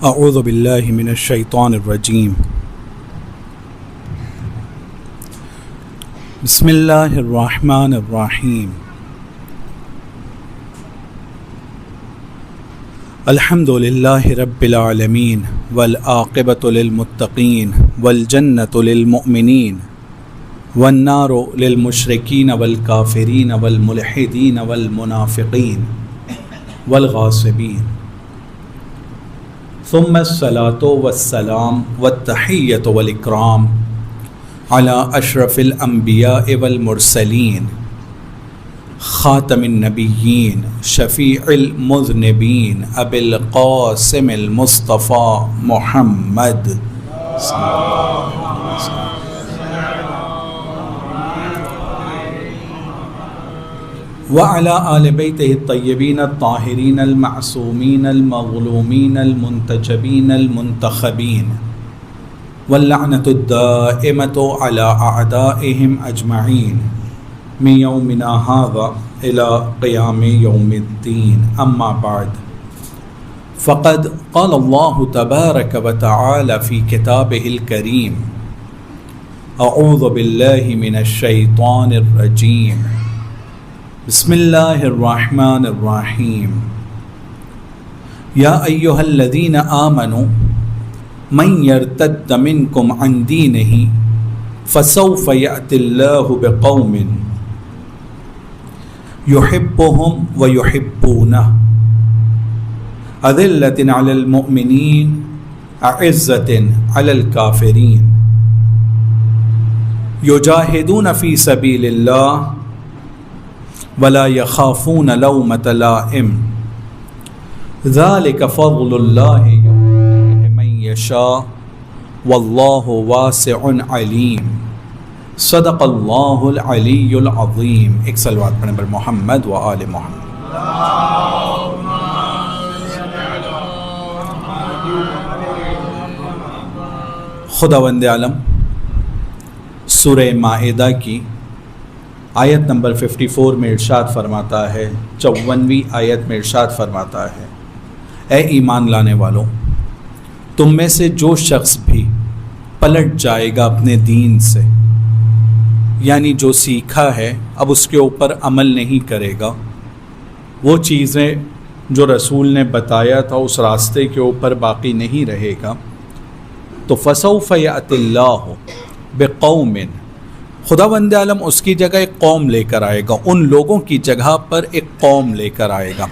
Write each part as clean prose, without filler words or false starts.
اعوذ باللہ من الشیطان الرجیم بسم اللہ الرحمن الرحیم الحمد للہ رب العالمین والعاقبۃ للمتقین والجنۃ للمؤمنین والنار للمشرکین والکافرین والملحدین والمنافقین والغاصبین ثم الصلاة والسلام والتحیۃ والاکرام علی اشرف الانبیاء والمرسلین خاتم النبیین شفیع المذنبین ابی القاسم المصطفیٰ محمد وعلى آل بیتہ الطیبین الطاہرین المعصومین المظلومین المنتجبین المنتخبین واللعنۃ الدائمۃ علی اعدائہم اجمعین من یومنا ھذا الی قیام یوم الدین اما بعد فقد قال اللہ تبارک وتعالی فی کتابہ الکریم اعوذ باللہ من الشیطان الرجیم بسم اللہ الرحمن الرحیم یا ایہا الذین آمنوا من یرتد منکم عن دینہ فسوف یأتی اللہ بقوم یحبهم ویحبونہ اذلۃ علی المؤمنین اعزۃ علی الکافرین یجاہدون فی سبیل اللہ ولا يخافون لومة لائم ذلك فضل الله يؤتيه من يشاء والله واسع عليم صدق الله العلي العظيم. ایک صلوات پڑھیں بر محمد و آل محمد. خداوند عالم سورہ مائدہ کی آیت نمبر 54 میں ارشاد فرماتا ہے، 54ویں آیت میں ارشاد فرماتا ہے، اے ایمان لانے والوں، تم میں سے جو شخص بھی پلٹ جائے گا اپنے دین سے، یعنی جو سیکھا ہے اب اس کے اوپر عمل نہیں کرے گا، وہ چیزیں جو رسول نے بتایا تھا اس راستے کے اوپر باقی نہیں رہے گا، تو فسوف یأتی اللہ بقوم، خداوند عالم اس کی جگہ ایک قوم لے کر آئے گا، ان لوگوں کی جگہ پر ایک قوم لے کر آئے گا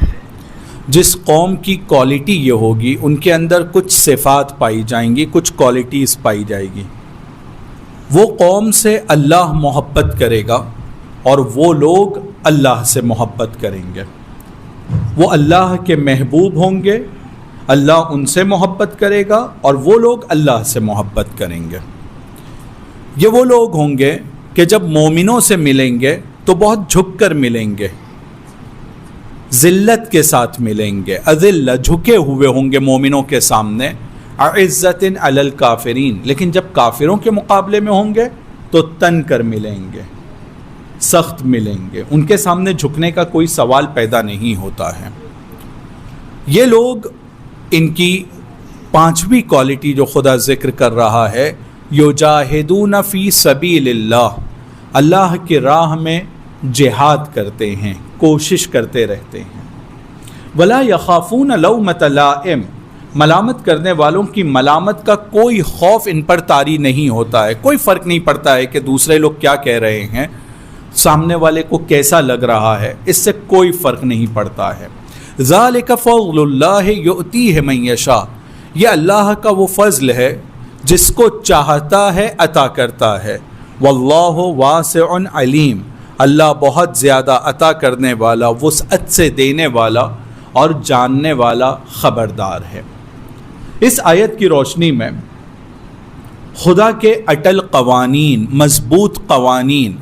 جس قوم کی کوالٹی یہ ہوگی، ان کے اندر کچھ صفات پائی جائیں گی، کچھ کوالٹیز پائی جائے گی. وہ قوم سے اللہ محبت کرے گا اور وہ لوگ اللہ سے محبت کریں گے. وہ اللہ کے محبوب ہوں گے، اللہ ان سے محبت کرے گا اور وہ لوگ اللہ سے محبت کریں گے. یہ وہ لوگ ہوں گے کہ جب مومنوں سے ملیں گے تو بہت جھک کر ملیں گے، ذلت کے ساتھ ملیں گے، اذلہ جھکے ہوئے ہوں گے مومنوں کے سامنے، اعزۃ علی الکافرین، لیکن جب کافروں کے مقابلے میں ہوں گے تو تن کر ملیں گے، سخت ملیں گے، ان کے سامنے جھکنے کا کوئی سوال پیدا نہیں ہوتا ہے. یہ لوگ، ان کی پانچویں کوالٹی جو خدا ذکر کر رہا ہے، یجاہدون فی سبیل اللہ، اللہ کی راہ میں جہاد کرتے ہیں، کوشش کرتے رہتے ہیں. ولا یخافون لومۃ لائم، ملامت کرنے والوں کی ملامت کا کوئی خوف ان پر طاری نہیں ہوتا ہے، کوئی فرق نہیں پڑتا ہے کہ دوسرے لوگ کیا کہہ رہے ہیں، سامنے والے کو کیسا لگ رہا ہے، اس سے کوئی فرق نہیں پڑتا ہے. ذالک فضل اللہ یؤتیہ من یشاء، یہ اللہ کا وہ فضل ہے جس کو چاہتا ہے عطا کرتا ہے. واللہ واسع علیم، اللہ بہت زیادہ عطا کرنے والا، وسعت سے دینے والا اور جاننے والا خبردار ہے. اس آیت کی روشنی میں خدا کے اٹل قوانین، مضبوط قوانین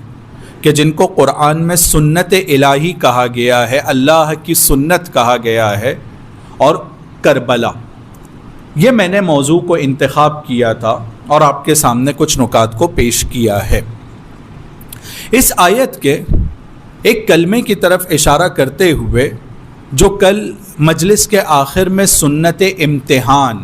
کہ جن کو قرآن میں سنت الہی کہا گیا ہے، اللہ کی سنت کہا گیا ہے، اور کربلا، یہ میں نے موضوع کو انتخاب کیا تھا اور آپ کے سامنے کچھ نکات کو پیش کیا ہے. اس آیت کے ایک کلمے کی طرف اشارہ کرتے ہوئے جو کل مجلس کے آخر میں سنت امتحان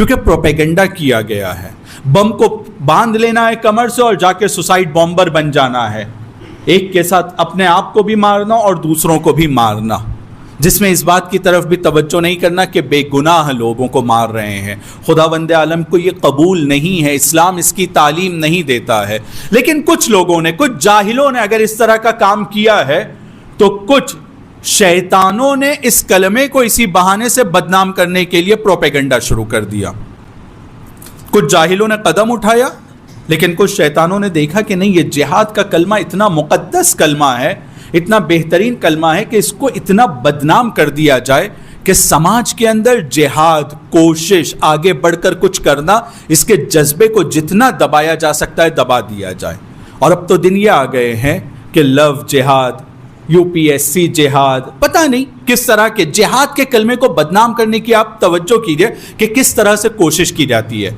کیونکہ پروپیگنڈا کیا گیا ہے. بم کو باندھ لینا ہے کمر سے اور جا کے سوسائڈ بامبر بن جانا ہے, ایک کے ساتھ اپنے آپ کو بھی مارنا اور دوسروں کو بھی مارنا, جس میں اس بات کی طرف بھی توجہ نہیں کرنا کہ بے گناہ لوگوں کو مار رہے ہیں. خداوند عالم کو یہ قبول نہیں ہے, اسلام اس کی تعلیم نہیں دیتا ہے. لیکن کچھ لوگوں نے, کچھ جاہلوں نے اگر اس طرح کا کام کیا ہے تو کچھ شیطانوں نے اس کلمے کو اسی بہانے سے بدنام کرنے کے لیے پروپیگنڈا شروع کر دیا. کچھ جاہلوں نے قدم اٹھایا, لیکن کچھ شیطانوں نے دیکھا کہ نہیں, یہ جہاد کا کلمہ اتنا مقدس کلمہ ہے, اتنا بہترین کلمہ ہے کہ اس کو اتنا بدنام کر دیا جائے کہ سماج کے اندر جہاد, کوشش, آگے بڑھ کر کچھ کرنا, اس کے جذبے کو جتنا دبایا جا سکتا ہے دبا دیا جائے. اور اب تو دن یہ آ گئے ہیں کہ لو جہاد, UPSC جہاد, پتہ نہیں کس طرح کے جہاد کے کلمے کو بدنام کرنے کی آپ توجہ کیجئے کہ کس طرح سے کوشش کی جاتی ہے.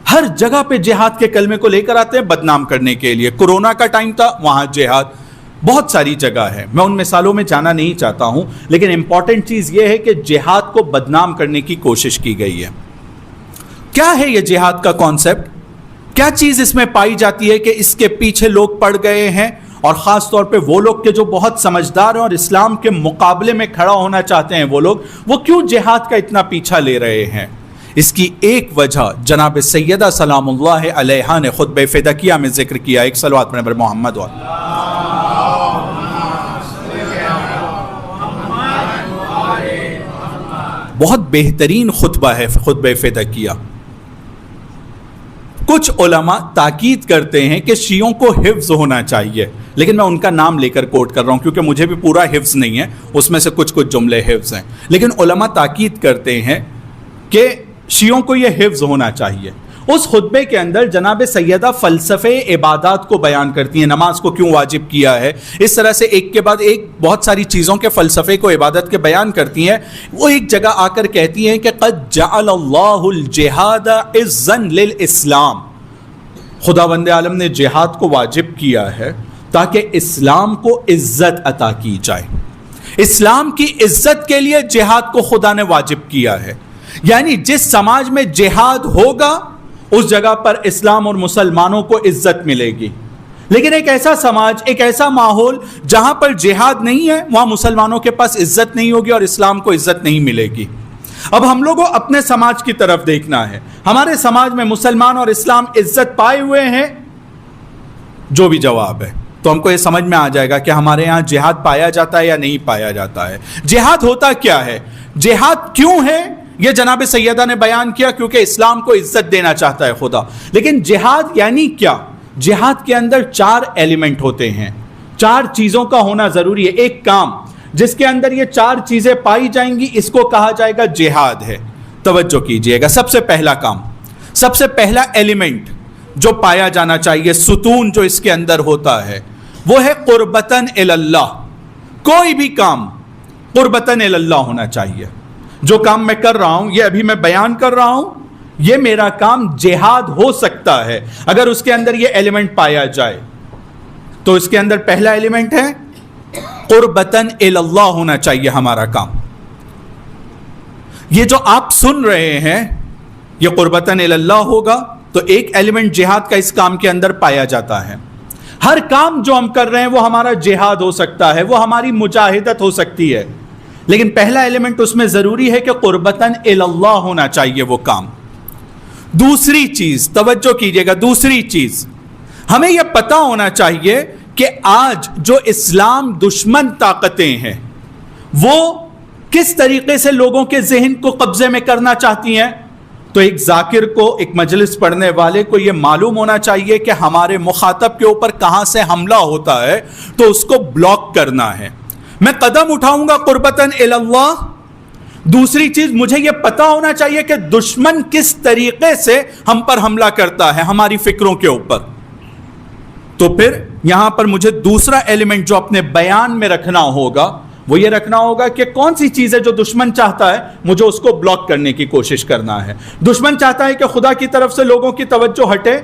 ہر جگہ پہ جہاد کے کلمے کو لے کر آتے ہیں بدنام کرنے کے لیے. کورونا کا ٹائم تھا, وہاں جہاد, بہت ساری جگہ ہے, میں ان مثالوں میں جانا نہیں چاہتا ہوں, لیکن امپورٹنٹ چیز یہ ہے کہ جہاد کو بدنام کرنے کی کوشش کی گئی ہے. کیا ہے یہ جہاد کا کانسیپٹ؟ کیا چیز اس میں پائی جاتی ہے کہ اس کے پیچھے لوگ پڑ گئے ہیں, اور خاص طور پہ وہ لوگ کہ جو بہت سمجھدار ہیں اور اسلام کے مقابلے میں کھڑا ہونا چاہتے ہیں, وہ لوگ, وہ کیوں جہاد کا اتنا پیچھا لے رہے ہیں؟ اس کی ایک وجہ جناب سیدہ سلام اللہ علیہا نے خطبہ فدکیہ میں ذکر کیا. ایک صلوات پر محمد و بہت بہترین خطبہ ہے خطبہ فدکیہ. کچھ علماء تاکید کرتے ہیں کہ شیعوں کو حفظ ہونا چاہیے, لیکن میں ان کا نام لے کر کوٹ کر رہا ہوں کیونکہ مجھے بھی پورا حفظ نہیں ہے, اس میں سے کچھ جملے حفظ ہیں, لیکن علماء تاکید کرتے ہیں کہ شیعوں کو یہ حفظ ہونا چاہیے. اس خطبے کے اندر جناب سیدہ فلسفے عبادات کو بیان کرتی ہیں, نماز کو کیوں واجب کیا ہے, اس طرح سے ایک کے بعد ایک بہت ساری چیزوں کے فلسفے کو عبادت کے بیان کرتی ہیں. وہ ایک جگہ آ کر کہتی ہیں کہ قد جعل اللہ الجہاد عزا للاسلام, خداوند عالم نے جہاد کو واجب کیا ہے تاکہ اسلام کو عزت عطا کی جائے. اسلام کی عزت کے لیے جہاد کو خدا نے واجب کیا ہے. یعنی جس سماج میں جہاد ہوگا اس جگہ پر اسلام اور مسلمانوں کو عزت ملے گی. لیکن ایک ایسا سماج, ایک ایسا ماحول جہاں پر جہاد نہیں ہے, وہاں مسلمانوں کے پاس عزت نہیں ہوگی اور اسلام کو عزت نہیں ملے گی. اب ہم لوگوں اپنے سماج کی طرف دیکھنا ہے. ہمارے سماج میں مسلمان اور اسلام عزت پائے ہوئے ہیں؟ جو بھی جواب ہے تو ہم کو یہ سمجھ میں آ جائے گا کہ ہمارے یہاں جہاد پایا جاتا ہے یا نہیں پایا جاتا ہے. جہاد ہوتا کیا ہے, جہاد کیوں ہے, یہ جناب سیدہ نے بیان کیا کیونکہ اسلام کو عزت دینا چاہتا ہے خدا. لیکن جہاد یعنی کیا؟ جہاد کے اندر 4 ایلیمنٹ ہوتے ہیں, 4 چیزوں کا ہونا ضروری ہے. ایک کام جس کے اندر یہ 4 چیزیں پائی جائیں گی اس کو کہا جائے گا جہاد ہے. توجہ کیجئے گا, سب سے پہلا کام, سب سے پہلا ایلیمنٹ جو پایا جانا چاہیے, ستون جو اس کے اندر ہوتا ہے, وہ ہے قربتاً اللہ. کوئی بھی کام قربتاً اللہ ہونا چاہیے. جو کام میں کر رہا ہوں, یہ ابھی میں بیان کر رہا ہوں, یہ میرا کام جہاد ہو سکتا ہے اگر اس کے اندر یہ ایلیمنٹ پایا جائے. تو اس کے اندر پہلا ایلیمنٹ ہے قربتاً اللہ ہونا چاہیے ہمارا کام. یہ جو آپ سن رہے ہیں یہ قربتاً اللہ ہوگا تو ایک ایلیمنٹ جہاد کا اس کام کے اندر پایا جاتا ہے. ہر کام جو ہم کر رہے ہیں وہ ہمارا جہاد ہو سکتا ہے, وہ ہماری مجاہدت ہو سکتی ہے, لیکن پہلا ایلیمنٹ اس میں ضروری ہے کہ قربتاً اللہ ہونا چاہیے وہ کام. دوسری چیز, توجہ کیجئے گا, دوسری چیز ہمیں یہ پتا ہونا چاہیے کہ آج جو اسلام دشمن طاقتیں ہیں وہ کس طریقے سے لوگوں کے ذہن کو قبضے میں کرنا چاہتی ہیں. تو ایک ذاکر کو, ایک مجلس پڑھنے والے کو یہ معلوم ہونا چاہیے کہ ہمارے مخاطب کے اوپر کہاں سے حملہ ہوتا ہے تو اس کو بلاک کرنا ہے. میں قدم اٹھاؤں گا قربتاً اللہ. دوسری چیز, مجھے یہ پتا ہونا چاہیے کہ دشمن کس طریقے سے ہم پر حملہ کرتا ہے ہماری فکروں کے اوپر. تو پھر یہاں پر مجھے دوسرا ایلیمنٹ جو اپنے بیان میں رکھنا ہوگا وہ یہ رکھنا ہوگا کہ کون سی چیز ہے جو دشمن چاہتا ہے مجھے اس کو بلاک کرنے کی کوشش کرنا ہے. دشمن چاہتا ہے کہ خدا کی طرف سے لوگوں کی توجہ ہٹے,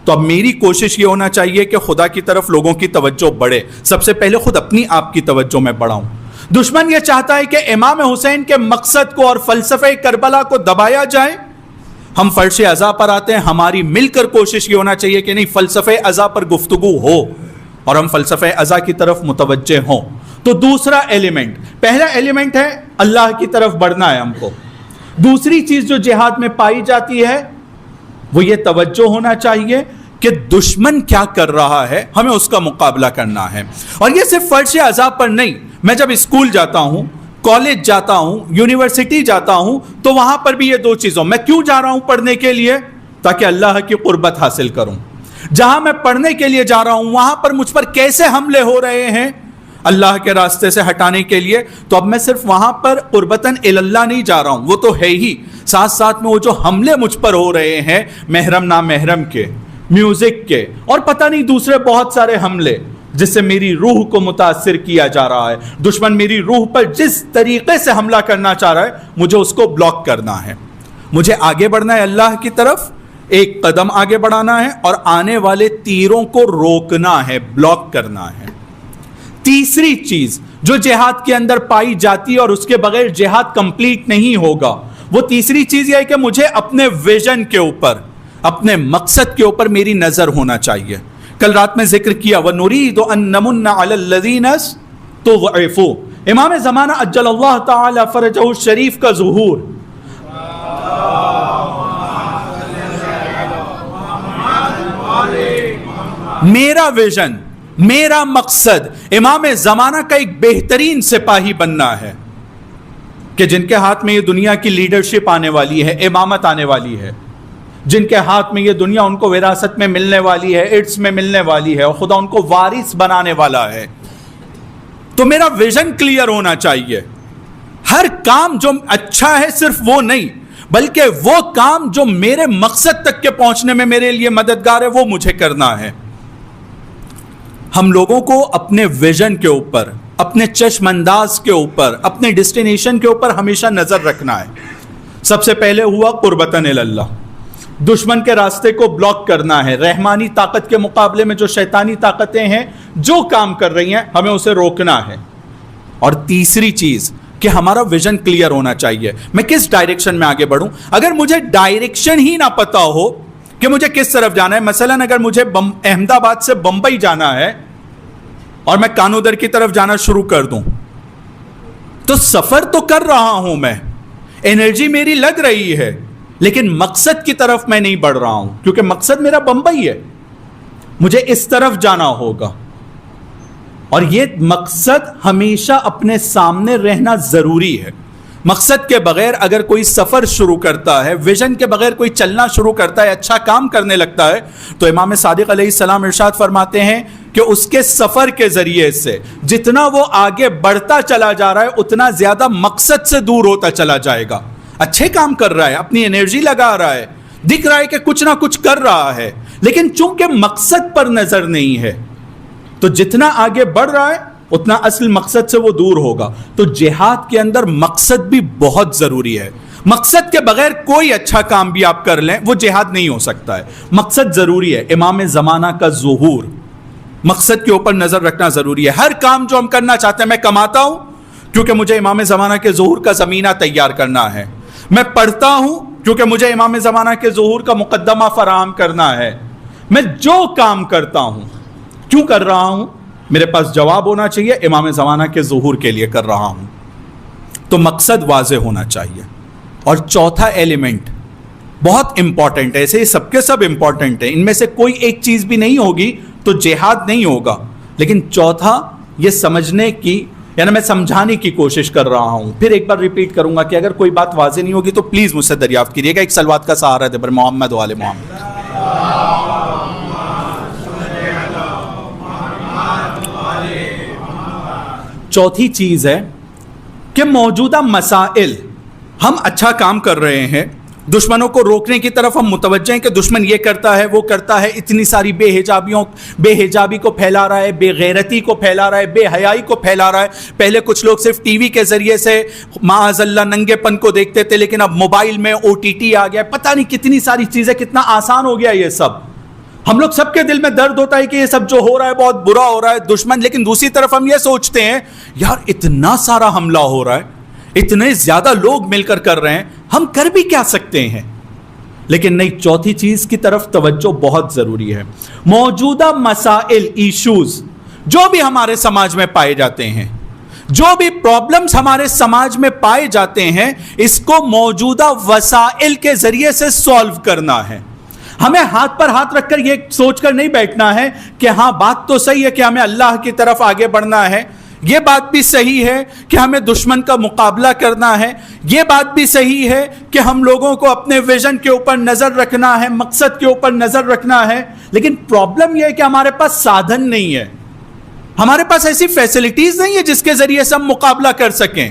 تو اب میری کوشش یہ ہونا چاہیے کہ خدا کی طرف لوگوں کی توجہ بڑھے. سب سے پہلے خود اپنی آپ کی توجہ میں بڑھاؤں. دشمن یہ چاہتا ہے کہ امام حسین کے مقصد کو اور فلسفہ کربلا کو دبایا جائے, ہم فرش ازا پر آتے ہیں، ہماری مل کر کوشش یہ ہونا چاہیے کہ نہیں فلسفے ازا پر گفتگو ہو اور ہم فلسفے ازا کی طرف متوجہ ہوں۔ تو دوسرا ایلیمنٹ، پہلا ایلیمنٹ ہے اللہ کی طرف بڑھنا ہے ہم کو۔ دوسری چیز جو جہاد میں پائی جاتی ہے وہ یہ توجہ ہونا چاہیے کہ دشمن کیا کر رہا ہے، ہمیں اس کا مقابلہ کرنا ہے۔ اور یہ صرف فرش ازا پر نہیں، میں جب اسکول جاتا ہوں، کالج جاتا ہوں، یونیورسٹی جاتا ہوں، تو وہاں پر بھی یہ دو چیزوں، میں کیوں جا رہا ہوں پڑھنے کے لیے؟ تاکہ اللہ کی قربت حاصل کروں۔ جہاں میں پڑھنے کے لیے جا رہا ہوں وہاں پر مجھ پر کیسے حملے ہو رہے ہیں اللہ کے راستے سے ہٹانے کے لیے، تو اب میں صرف وہاں پر قربتاً اللہ نہیں جا رہا ہوں، وہ تو ہے ہی، ساتھ ساتھ میں وہ جو حملے مجھ پر ہو رہے ہیں محرم نامحرم کے، میوزک کے، اور پتہ نہیں دوسرے بہت سارے حملے جس سے میری روح کو متاثر کیا جا رہا ہے، دشمن میری روح پر جس طریقے سے حملہ کرنا چاہ رہا ہے مجھے اس کو بلاک کرنا ہے، مجھے آگے بڑھنا ہے اللہ کی طرف، ایک قدم آگے بڑھانا ہے اور آنے والے تیروں کو روکنا ہے، بلاک کرنا ہے۔ تیسری چیز جو جہاد کے اندر پائی جاتی ہے اور اس کے بغیر جہاد کمپلیٹ نہیں ہوگا، وہ تیسری چیز یہ ہے کہ مجھے اپنے ویژن کے اوپر، اپنے مقصد کے اوپر میری نظر ہونا چاہیے۔ کل رات میں ذکر کیا وَنُرِيدُ أَن نَّمُنَّ عَلَى الَّذِينَ اسْتُضْعِفُوا، امام زمانہ عجل اللہ تعالی فرجہ الشریف کا ظہور، میرا ویژن، میرا مقصد امام زمانہ کا ایک بہترین سپاہی بننا ہے کہ جن کے ہاتھ میں یہ دنیا کی لیڈرشپ آنے والی ہے، امامت آنے والی ہے، جن کے ہاتھ میں یہ دنیا ان کو وراثت میں ملنے والی ہے، ارث میں ملنے والی ہے، اور خدا ان کو وارث بنانے والا ہے۔ تو میرا ویژن کلیئر ہونا چاہیے، ہر کام جو اچھا ہے صرف وہ نہیں بلکہ وہ کام جو میرے مقصد تک کے پہنچنے میں میرے لیے مددگار ہے وہ مجھے کرنا ہے۔ ہم لوگوں کو اپنے ویژن کے اوپر، اپنے چشم انداز کے اوپر، اپنے ڈیسٹینیشن کے اوپر ہمیشہ نظر رکھنا ہے۔ سب سے پہلے ہوا قربتاً اللہ، دشمن کے راستے کو بلاک کرنا ہے، رحمانی طاقت کے مقابلے میں جو شیطانی طاقتیں ہیں جو کام کر رہی ہیں ہمیں اسے روکنا ہے۔ اور تیسری چیز کہ ہمارا ویژن کلیئر ہونا چاہیے، میں کس ڈائریکشن میں آگے بڑھوں۔ اگر مجھے ڈائریکشن ہی نہ پتا ہو کہ مجھے کس طرف جانا ہے، مثلا اگر مجھے احمد آباد سے بمبئی جانا ہے اور میں کانودر کی طرف جانا شروع کر دوں تو سفر تو کر رہا ہوں، میں انرجی میری لگ رہی ہے لیکن مقصد کی طرف میں نہیں بڑھ رہا ہوں، کیونکہ مقصد میرا بمبئی ہے، مجھے اس طرف جانا ہوگا۔ اور یہ مقصد ہمیشہ اپنے سامنے رہنا ضروری ہے۔ مقصد کے بغیر اگر کوئی سفر شروع کرتا ہے، ویژن کے بغیر کوئی چلنا شروع کرتا ہے، اچھا کام کرنے لگتا ہے، تو امام صادق علیہ السلام ارشاد فرماتے ہیں کہ اس کے سفر کے ذریعے سے جتنا وہ آگے بڑھتا چلا جا رہا ہے اتنا زیادہ مقصد سے دور ہوتا چلا جائے گا۔ اچھے کام کر رہا ہے، اپنی انرجی لگا رہا ہے، دکھ رہا ہے کہ کچھ نہ کچھ کر رہا ہے، لیکن چونکہ مقصد پر نظر نہیں ہے تو جتنا آگے بڑھ رہا ہے اتنا اصل مقصد سے وہ دور ہوگا۔ تو جہاد کے اندر مقصد بھی بہت ضروری ہے۔ مقصد کے بغیر کوئی اچھا کام بھی آپ کر لیں وہ جہاد نہیں ہو سکتا ہے، مقصد ضروری ہے۔ امام زمانہ کا ظہور، مقصد کے اوپر نظر رکھنا ضروری ہے۔ ہر کام جو ہم کرنا چاہتے ہیں، میں کماتا ہوں کیونکہ مجھے امام زمانہ کے ظہور کا زمینہ تیار کرنا ہے، میں پڑھتا ہوں کیونکہ مجھے امام زمانہ کے ظہور کا مقدمہ فراہم کرنا ہے، میں جو کام کرتا ہوں کیوں کر رہا ہوں میرے پاس جواب ہونا چاہیے، امام زمانہ کے ظہور کے لیے کر رہا ہوں۔ تو مقصد واضح ہونا چاہیے۔ اور چوتھا ایلیمنٹ بہت امپورٹنٹ ہے، ایسے یہ سب کے سب امپورٹنٹ ہیں، ان میں سے کوئی ایک چیز بھی نہیں ہوگی تو جہاد نہیں ہوگا، لیکن چوتھا یہ سمجھنے کی، یعنی میں سمجھانے کی کوشش کر رہا ہوں، پھر ایک بار ریپیٹ کروں گا کہ اگر کوئی بات واضح نہیں ہوگی تو پلیز مجھ سے دریافت کیجیے گا۔ ایک صلوات کا سہارا دے بر محمد و آل محمد۔ چوتھی چیز ہے کہ موجودہ مسائل، ہم اچھا کام کر رہے ہیں، دشمنوں کو روکنے کی طرف ہم متوجہ ہیں کہ دشمن یہ کرتا ہے وہ کرتا ہے، اتنی ساری بے حجابی کو پھیلا رہا ہے، بے غیرتی کو پھیلا رہا ہے، بے حیائی کو پھیلا رہا ہے۔ پہلے کچھ لوگ صرف ٹی وی کے ذریعے سے معاذ اللہ ننگے پن کو دیکھتے تھے، لیکن اب موبائل میں OTT آ گیا، پتہ نہیں کتنی ساری چیزیں، کتنا آسان ہو گیا یہ سب۔ ہم لوگ سب کے دل میں درد ہوتا ہے کہ یہ سب جو ہو رہا ہے بہت برا ہو رہا ہے، دشمن، لیکن دوسری طرف ہم یہ سوچتے ہیں یار اتنا سارا حملہ ہو رہا ہے، اتنے زیادہ لوگ مل کر رہے ہیں، ہم کر بھی کیا سکتے ہیں؟ لیکن نہیں، چوتھی چیز کی طرف توجہ بہت ضروری ہے. موجودہ مسائل، ایشوز جو بھی ہمارے سماج میں پائے جاتے ہیں، جو بھی پرابلمز ہمارے سماج میں پائے جاتے ہیں، اس کو موجودہ وسائل کے ذریعے سے سولو کرنا ہے. ہمیں ہاتھ پر ہاتھ رکھ کر یہ سوچ کر نہیں بیٹھنا ہے کہ ہاں بات تو صحیح ہے کہ ہمیں اللہ کی طرف آگے بڑھنا ہے، یہ بات بھی صحیح ہے کہ ہمیں دشمن کا مقابلہ کرنا ہے، یہ بات بھی صحیح ہے کہ ہم لوگوں کو اپنے ویژن کے اوپر نظر رکھنا ہے، مقصد کے اوپر نظر رکھنا ہے. لیکن پرابلم یہ ہے کہ ہمارے پاس سادھن نہیں ہے، ہمارے پاس ایسی فیسلٹیز نہیں ہے جس کے ذریعے سے ہم مقابلہ کر سکیں.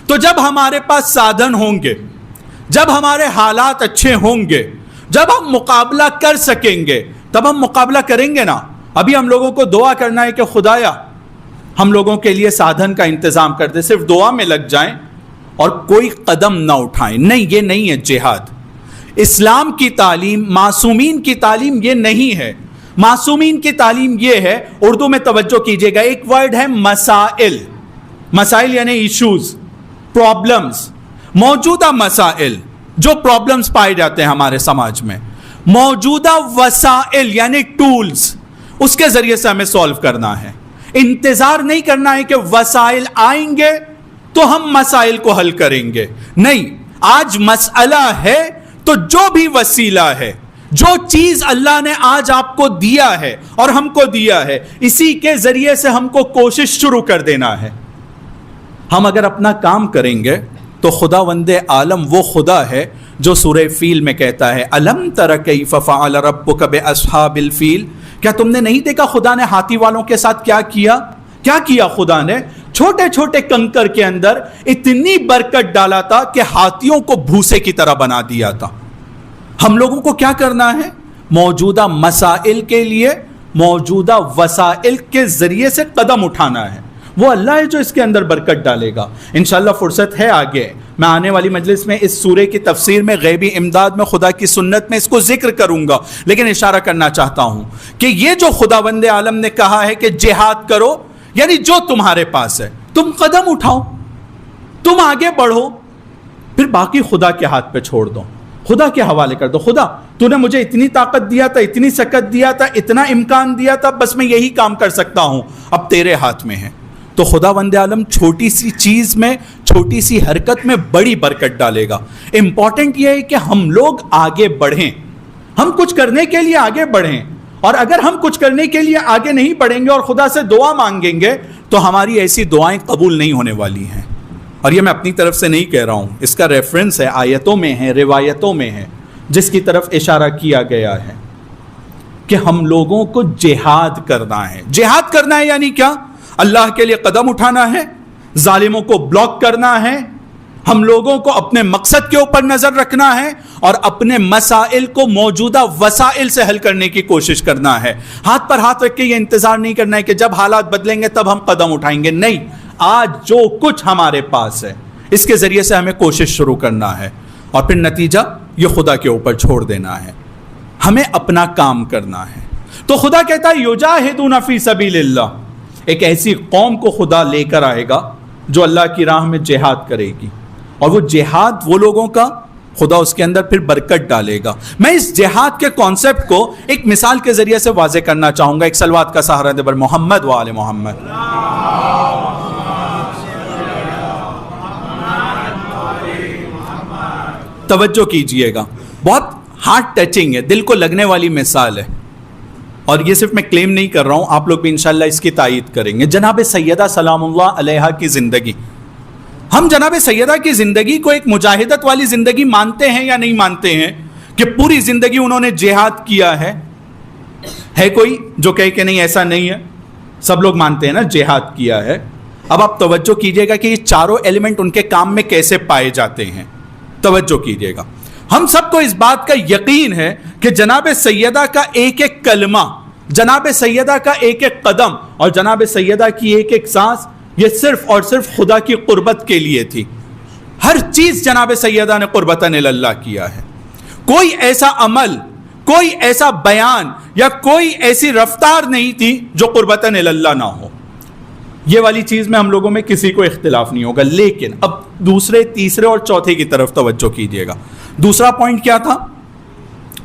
تو جب ہمارے پاس سادھن ہوں گے، جب ہمارے حالات اچھے ہوں گے، جب ہم مقابلہ کر سکیں گے، تب ہم مقابلہ کریں گے نا. ابھی ہم لوگوں کو دعا کرنا ہے کہ خدایا ہم لوگوں کے لیے سادھن کا انتظام کر دے. صرف دعا میں لگ جائیں اور کوئی قدم نہ اٹھائیں. نہیں، یہ نہیں ہے جہاد. اسلام کی تعلیم، معصومین کی تعلیم یہ نہیں ہے. معصومین کی تعلیم یہ ہے، اردو میں توجہ کیجئے گا، ایک ورڈ ہے مسائل. مسائل یعنی ایشوز، پرابلمز، موجودہ مسائل جو پرابلمز پائے جاتے ہیں ہمارے سماج میں. موجودہ وسائل یعنی ٹولز، اس کے ذریعے سے ہمیں سولو کرنا ہے. انتظار نہیں کرنا ہے کہ وسائل آئیں گے تو ہم مسائل کو حل کریں گے. نہیں، آج مسئلہ ہے تو جو بھی وسیلہ ہے، جو چیز اللہ نے آج آپ کو دیا ہے اور ہم کو دیا ہے، اسی کے ذریعے سے ہم کو کوشش شروع کر دینا ہے. ہم اگر اپنا کام کریں گے تو خداوند عالم وہ خدا ہے جو سورہ فیل میں کہتا ہے الم تر کیف فعل ربک باصحاب الفیل. کیا تم نے نہیں دیکھا خدا نے ہاتھی والوں کے ساتھ کیا کیا؟ کیا کیا خدا نے؟ چھوٹے چھوٹے کنکر کے اندر اتنی برکت ڈالا تھا کہ ہاتھیوں کو بھوسے کی طرح بنا دیا تھا. ہم لوگوں کو کیا کرنا ہے؟ موجودہ مسائل کے لیے موجودہ وسائل کے ذریعے سے قدم اٹھانا ہے. وہ اللہ ہے جو اس کے اندر برکت ڈالے گا. انشاءاللہ فرصت ہے آگے، میں آنے والی مجلس میں اس سورے کی تفسیر میں غیبی امداد میں خدا کی سنت میں اس کو ذکر کروں گا. لیکن اشارہ کرنا چاہتا ہوں کہ یہ جو خداوند عالم نے کہا ہے کہ جہاد کرو، یعنی جو تمہارے پاس ہے تم قدم اٹھاؤ، تم آگے بڑھو، پھر باقی خدا کے ہاتھ پہ چھوڑ دو، خدا کے حوالے کر دو. خدا تو نے مجھے اتنی طاقت دیا تھا، اتنی سکت دیا تھا، اتنا امکان دیا تھا، بس میں یہی کام کر سکتا ہوں، اب تیرے ہاتھ میں ہے. تو خداوند عالم چھوٹی سی چیز میں، چھوٹی سی حرکت میں بڑی برکت ڈالے گا. امپورٹنٹ یہ ہے کہ ہم لوگ آگے بڑھیں، ہم کچھ کرنے کے لیے آگے بڑھیں. اور اگر ہم کچھ کرنے کے لیے آگے نہیں بڑھیں گے اور خدا سے دعا مانگیں گے تو ہماری ایسی دعائیں قبول نہیں ہونے والی ہیں. اور یہ میں اپنی طرف سے نہیں کہہ رہا ہوں، اس کا ریفرنس ہے، آیتوں میں ہے، روایتوں میں ہے، جس کی طرف اشارہ کیا گیا ہے کہ ہم لوگوں کو جہاد کرنا ہے. جہاد کرنا ہے یعنی کیا؟ اللہ کے لیے قدم اٹھانا ہے، ظالموں کو بلاک کرنا ہے، ہم لوگوں کو اپنے مقصد کے اوپر نظر رکھنا ہے اور اپنے مسائل کو موجودہ وسائل سے حل کرنے کی کوشش کرنا ہے. ہاتھ پر ہاتھ رکھ کے یہ انتظار نہیں کرنا ہے کہ جب حالات بدلیں گے تب ہم قدم اٹھائیں گے. نہیں، آج جو کچھ ہمارے پاس ہے اس کے ذریعے سے ہمیں کوشش شروع کرنا ہے اور پھر نتیجہ یہ خدا کے اوپر چھوڑ دینا ہے. ہمیں اپنا کام کرنا ہے. تو خدا کہتا ہے یجاہدون فی سبیل اللہ، ایک ایسی قوم کو خدا لے کر آئے گا جو اللہ کی راہ میں جہاد کرے گی، اور وہ جہاد وہ لوگوں کا خدا اس کے اندر پھر برکت ڈالے گا. میں اس جہاد کے کانسیپٹ کو ایک مثال کے ذریعے سے واضح کرنا چاہوں گا. ایک صلوات کا سہارا دے بر محمد و آل محمد. توجہ کیجئے گا، بہت ہارٹ ٹچنگ ہے، دل کو لگنے والی مثال ہے، اور یہ صرف میں کلیم نہیں کر رہا ہوں، آپ لوگ بھی انشاءاللہ اس کی تائید کریں گے. جناب سیدہ سلام اللہ علیہا کی زندگی، ہم جناب سیدہ کی زندگی کو ایک مجاہدت والی زندگی مانتے ہیں یا نہیں مانتے ہیں کہ پوری زندگی انہوں نے جہاد کیا ہے؟ ہے کوئی جو کہے کہ نہیں ایسا نہیں ہے؟ سب لوگ مانتے ہیں نا جہاد کیا ہے. اب آپ توجہ کیجئے گا کہ یہ چاروں ایلیمنٹ ان کے کام میں کیسے پائے جاتے ہیں. توجہ کیجئے گا، ہم سب کو اس بات کا یقین ہے کہ جناب سیدہ کا ایک ایک کلمہ، جناب سیدہ کا ایک ایک قدم اور جناب سیدہ کی ایک ایک سانس یہ صرف اور صرف خدا کی قربت کے لیے تھی. ہر چیز جناب سیدہ نے قربتاً اللہ کیا ہے. کوئی ایسا عمل، کوئی ایسا بیان یا کوئی ایسی رفتار نہیں تھی جو قربتاً اللہ نہ ہو. یہ والی چیز میں ہم لوگوں میں کسی کو اختلاف نہیں ہوگا. لیکن اب دوسرے، تیسرے اور چوتھے کی طرف توجہ کیجیے گا. دوسرا پوائنٹ کیا تھا